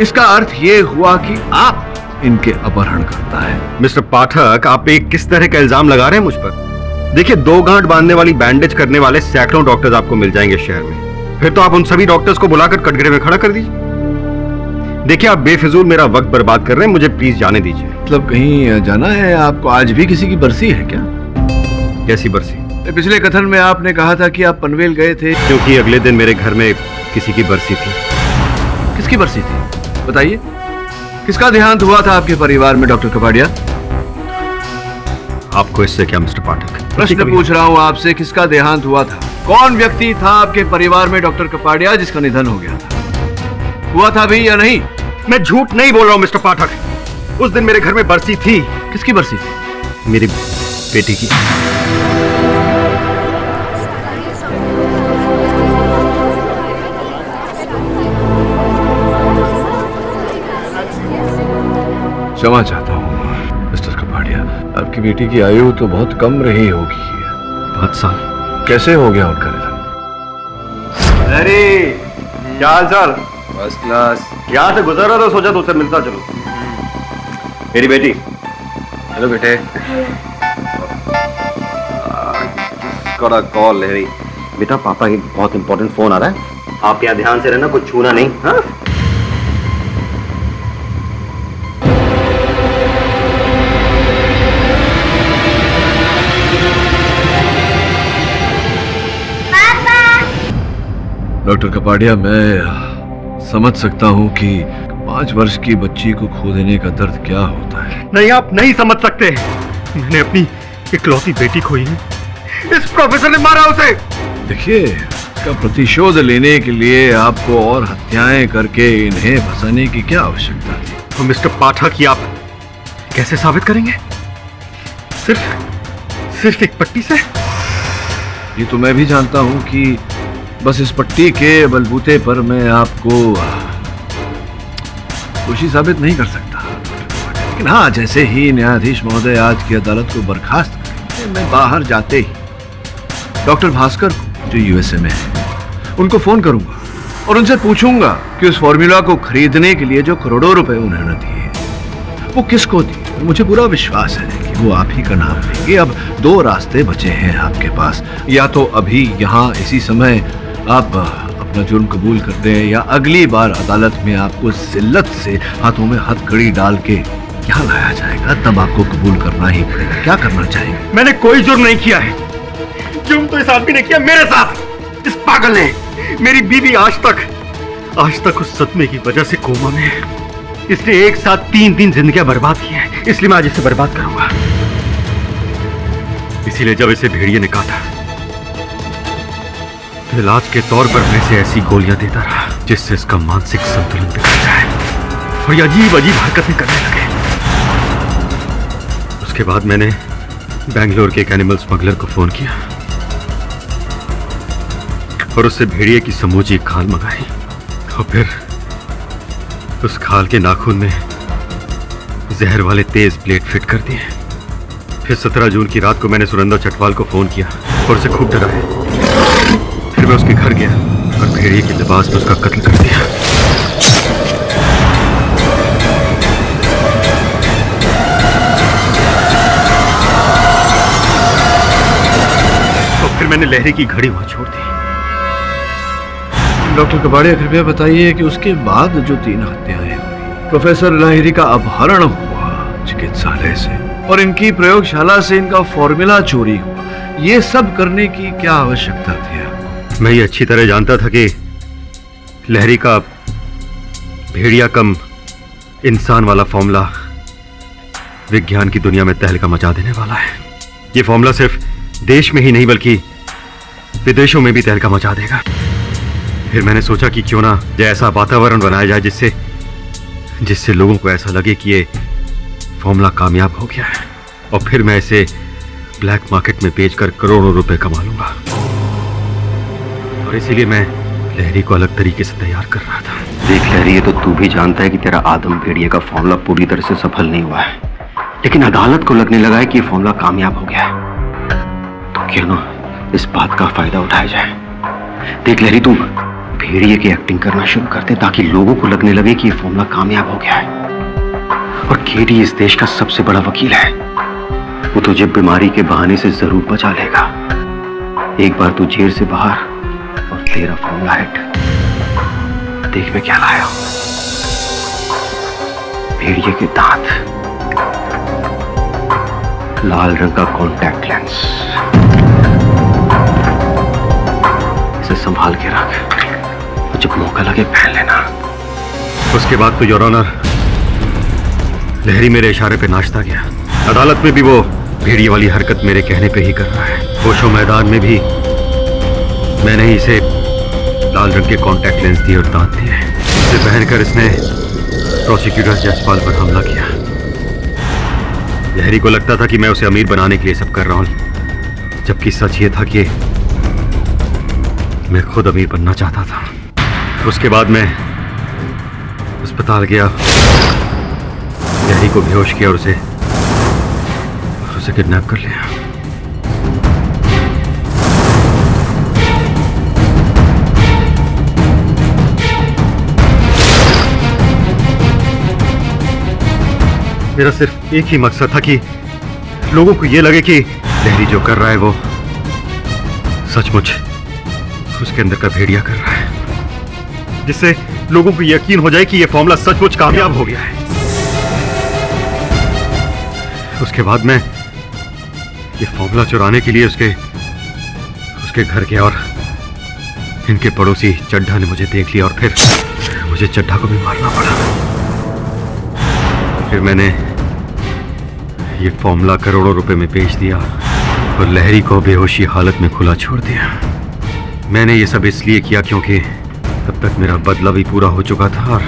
इसका अर्थ ये हुआ कि आप इनके अपहरण करता है। मिस्टर पाठक, आप एक किस तरह का इल्जाम लगा रहे हैं मुझ पर? देखिए, 2 गांठ बांधने वाली बैंडेज करने वाले सैकड़ों डॉक्टर्स आपको मिल जाएंगे शहर में। फिर तो आप उन सभी डॉक्टर्स को बुलाकर कटघरे में खड़ा कर दीजिए। देखिए, आप बेफिजूल मेरा वक्त बर्बाद कर रहे हैं, मुझे प्लीज जाने दीजिए। मतलब कहीं जाना है आपको? आज भी किसी की बरसी है क्या? कैसी बरसी? पिछले कथन में आपने कहा था कि आप पनवेल गए थे। क्योंकि अगले दिन मेरे घर में किसी की बरसी थी। किसकी बरसी थी बताइए? किसका देहांत हुआ था आपके परिवार में डॉक्टर कपाड़िया? आपको इससे क्या मिस्टर पाठक? प्रश्न पूछ रहा हूँ आपसे, किसका देहांत हुआ था? कौन व्यक्ति था आपके परिवार में डॉक्टर कपाड़िया जिसका निधन हो गया था? हुआ था भी या नहीं? मैं झूठ नहीं बोल रहा हूँ मिस्टर पाठक। उस दिन मेरे घर में बरसी थी। किसकी बरसी थी? मेरी बेटी की। क्षमा चाहता हूँ मिस्टर कपाड़िया, आपकी बेटी की आयु तो बहुत कम रही होगी। 5 साल। कैसे हो गया उनका निधन? अरे क्या हाल चाल? First class. यहाँ से गुजर रहा था, सोचा तुझसे मिलता चलो। मेरी बेटी। हेलो बेटे। कॉल लहरी। बेटा, पापा की बहुत इंपॉर्टेंट फोन आ रहा है, आप यहाँ ध्यान से रहना, कुछ छूना नहीं। हाँ? डॉक्टर कपाड़िया, मैं समझ सकता हूँ कि 5 वर्ष की बच्ची को खो देने का दर्द क्या होता है। नहीं, आप नहीं समझ सकते। मैंने अपनी इकलौती बेटी खोई है। इस प्रोफेसर ने मारा उसे। देखिए, इसका प्रतिशोध लेने के लिए आपको और हत्याएं करके इन्हें फंसाने की क्या आवश्यकता थी? तो मिस्टर पाठक, ये आप कैसे साबित करेंगे? सिर्फ एक पट्टी से? ये तो मैं भी जानता हूँ कि बस इस पट्टी के बलबूते पर मैं आपको दोषी साबित नहीं कर सकता। लेकिन हाँ, जैसे ही न्यायाधीश महोदय आज की अदालत को बर्खास्त करेंगे, मैं बाहर जाते ही डॉक्टर भास्कर को, जो यूएसए में है, उनको फोन करूंगा और उनसे पूछूंगा कि उस फॉर्मूला को खरीदने के लिए जो करोड़ों रुपए उन्होंने दिए, वो किसको दिए। मुझे पूरा विश्वास है कि वो आप ही का नाम लेंगे। अब 2 रास्ते बचे हैं आपके पास, या तो अभी यहाँ इसी समय आप अपना जुर्म कबूल कर दें, या अगली बार अदालत में आपको जिल्लत से हाथों में हथकड़ी डाल के यहाँ लाया जाएगा, तब आपको कबूल करना ही पड़ेगा। क्या करना चाहिए? मैंने कोई जुर्म नहीं किया है। जुर्म तो इस आदमी ने किया मेरे साथ। इस पागल ने। मेरी बीवी आज तक उस सदमे की वजह से कोमा में है। इसने एक साथ 3 दिन जिंदगियां बर्बाद की हैं, इसलिए मैं आज इसे बर्बाद करूंगा। इसीलिए जब इसे भेड़िए ने काटा, तो इलाज के तौर पर मैं इसे ऐसी गोलियां देता रहा जिससे इसका मानसिक संतुलन बिगड़ जाए और ये अजीब हरकतें करने लगे। उसके बाद मैंने बेंगलोर के एक एनिमल स्मगलर को फोन किया और उससे भेड़िए की समूची खाल मंगाई, और फिर उस खाल के नाखून में जहर वाले तेज ब्लेड फिट कर दिए। फिर 17 जून की रात को मैंने सुरेंद्र चटवाल को फोन किया और उसे खूब डराया। फिर मैं उसके घर गया और भेड़िए के लिबास में उसका कत्ल कर दिया। और फिर मैंने लहरी की घड़ी वहां छोड़ दी। डॉक्टर कबाड़िया, कृपया बताइए कि उसके बाद जो 3 हत्याएं हुई, प्रोफेसर लहरी का अपहरण हुआ चिकित्सालय से और इनकी प्रयोगशाला से इनका फॉर्मूला चोरी हुआ, ये सब करने की क्या आवश्यकता थी? मैं ये अच्छी तरह जानता था कि लहरी का भेड़िया कम इंसान वाला फॉर्मूला विज्ञान की दुनिया में तहलका मचा देने वाला है। ये फॉर्मूला सिर्फ देश में ही नहीं बल्कि विदेशों में भी तहलका मचा देगा। फिर मैंने सोचा कि क्यों ना ऐसा वातावरण बनाया जाए जिससे लोगों को ऐसा लगे कि ये फॉर्मूला कामयाब हो गया है, और फिर मैं इसे ब्लैक मार्केट में बेचकर करोड़ों रुपए कमा लूंगा। और इसीलिए मैं लहरी को अलग तरीके से तैयार कर रहा था। देख लहरी, ये तो तू भी जानता है कि तेरा आदम भेड़िए का फॉर्मूला पूरी तरह से सफल नहीं हुआ है, लेकिन अदालत को लगने लगा है कि ये फॉर्मूला कामयाब हो गया है। तो क्यों ना इस बात का फायदा उठाया जाए। देख लहरी, तू भेड़िए की एक्टिंग करना शुरू कर दे ताकि लोगों को लगने लगे कि ये फॉर्मूला कामयाब हो गया है। और केडी इस देश का सबसे बड़ा वकील है, वो तुझे बीमारी के बहाने से जरूर बचा लेगा। एक बार तू जेल से बाहर और तेरा फॉर्मूला हिट। देख मैं क्या लाया हूं, भेड़िए के दांत, लाल रंग का कॉन्टैक्ट लेंस, इसे संभाल के रख, जब मौका लगे पहन लेना। उसके बाद तो योर ऑनर, लहरी मेरे इशारे पे नाचता गया। अदालत में भी वो भेड़िए वाली हरकत मेरे कहने पे ही कर रहा है। होशो मैदान में भी मैंने ही इसे लाल रंग के कॉन्टैक्ट लेंस दिए और दांत दिए। इसे पहनकर इसने प्रोसिक्यूटर जसपाल पर हमला किया। लहरी को लगता था कि मैं उसे अमीर बनाने के लिए सब कर रहा हूं, जबकि सच ये था कि मैं खुद अमीर बनना चाहता था। उसके बाद मैं अस्पताल गया, लहरी को बेहोश किया और उसे किडनैप कर लिया। मेरा सिर्फ एक ही मकसद था कि लोगों को यह लगे कि लहरी जो कर रहा है वो सचमुच उसके अंदर का भेड़िया कर रहा है, जिससे लोगों को यकीन हो जाए कि यह फॉर्मूला सचमुच कामयाब हो गया है। उसके बाद मैं ये फॉर्मूला चुराने के लिए उसके घर गया और इनके पड़ोसी चड्ढा ने मुझे देख लिया और फिर मुझे चड्ढा को भी मारना पड़ा। फिर मैंने ये फॉर्मूला करोड़ों रुपए में बेच दिया और लहरी को बेहोशी हालत में खुला छोड़ दिया। मैंने ये सब इसलिए किया क्योंकि तब तक मेरा बदला भी पूरा हो चुका था और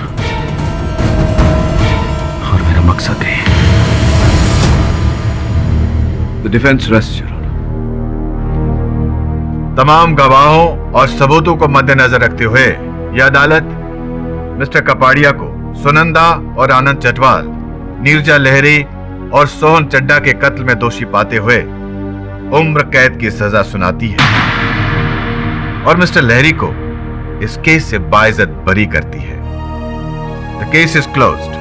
मेरा मकसद भी। The defense rests, Your Honor. तमाम गवाहों और सबूतों को मद्देनजर रखते हुए यह अदालत मिस्टर कपाड़िया को सुनंदा और आनंद चटवाल, नीरजा लहरी और सोहन चड्ढा के कत्ल में दोषी पाते हुए उम्र कैद की सजा सुनाती है और मिस्टर लहरी को इस केस से बाइज्जत बरी करती है। The case is closed.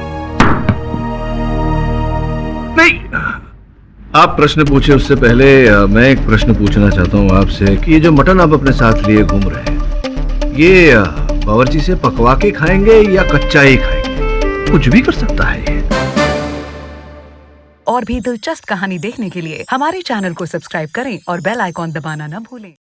नहीं, आप प्रश्न पूछे उससे पहले मैं एक प्रश्न पूछना चाहता हूँ आपसे कि ये जो मटन आप अपने साथ लिए घूम रहे हैं, ये बावर्ची से पकवा के खाएंगे या कच्चा ही खाएंगे? कुछ भी कर सकता है ये। और भी दिलचस्प कहानी देखने के लिए हमारे चैनल को सब्सक्राइब करें और बेल आइकॉन दबाना न भूलें।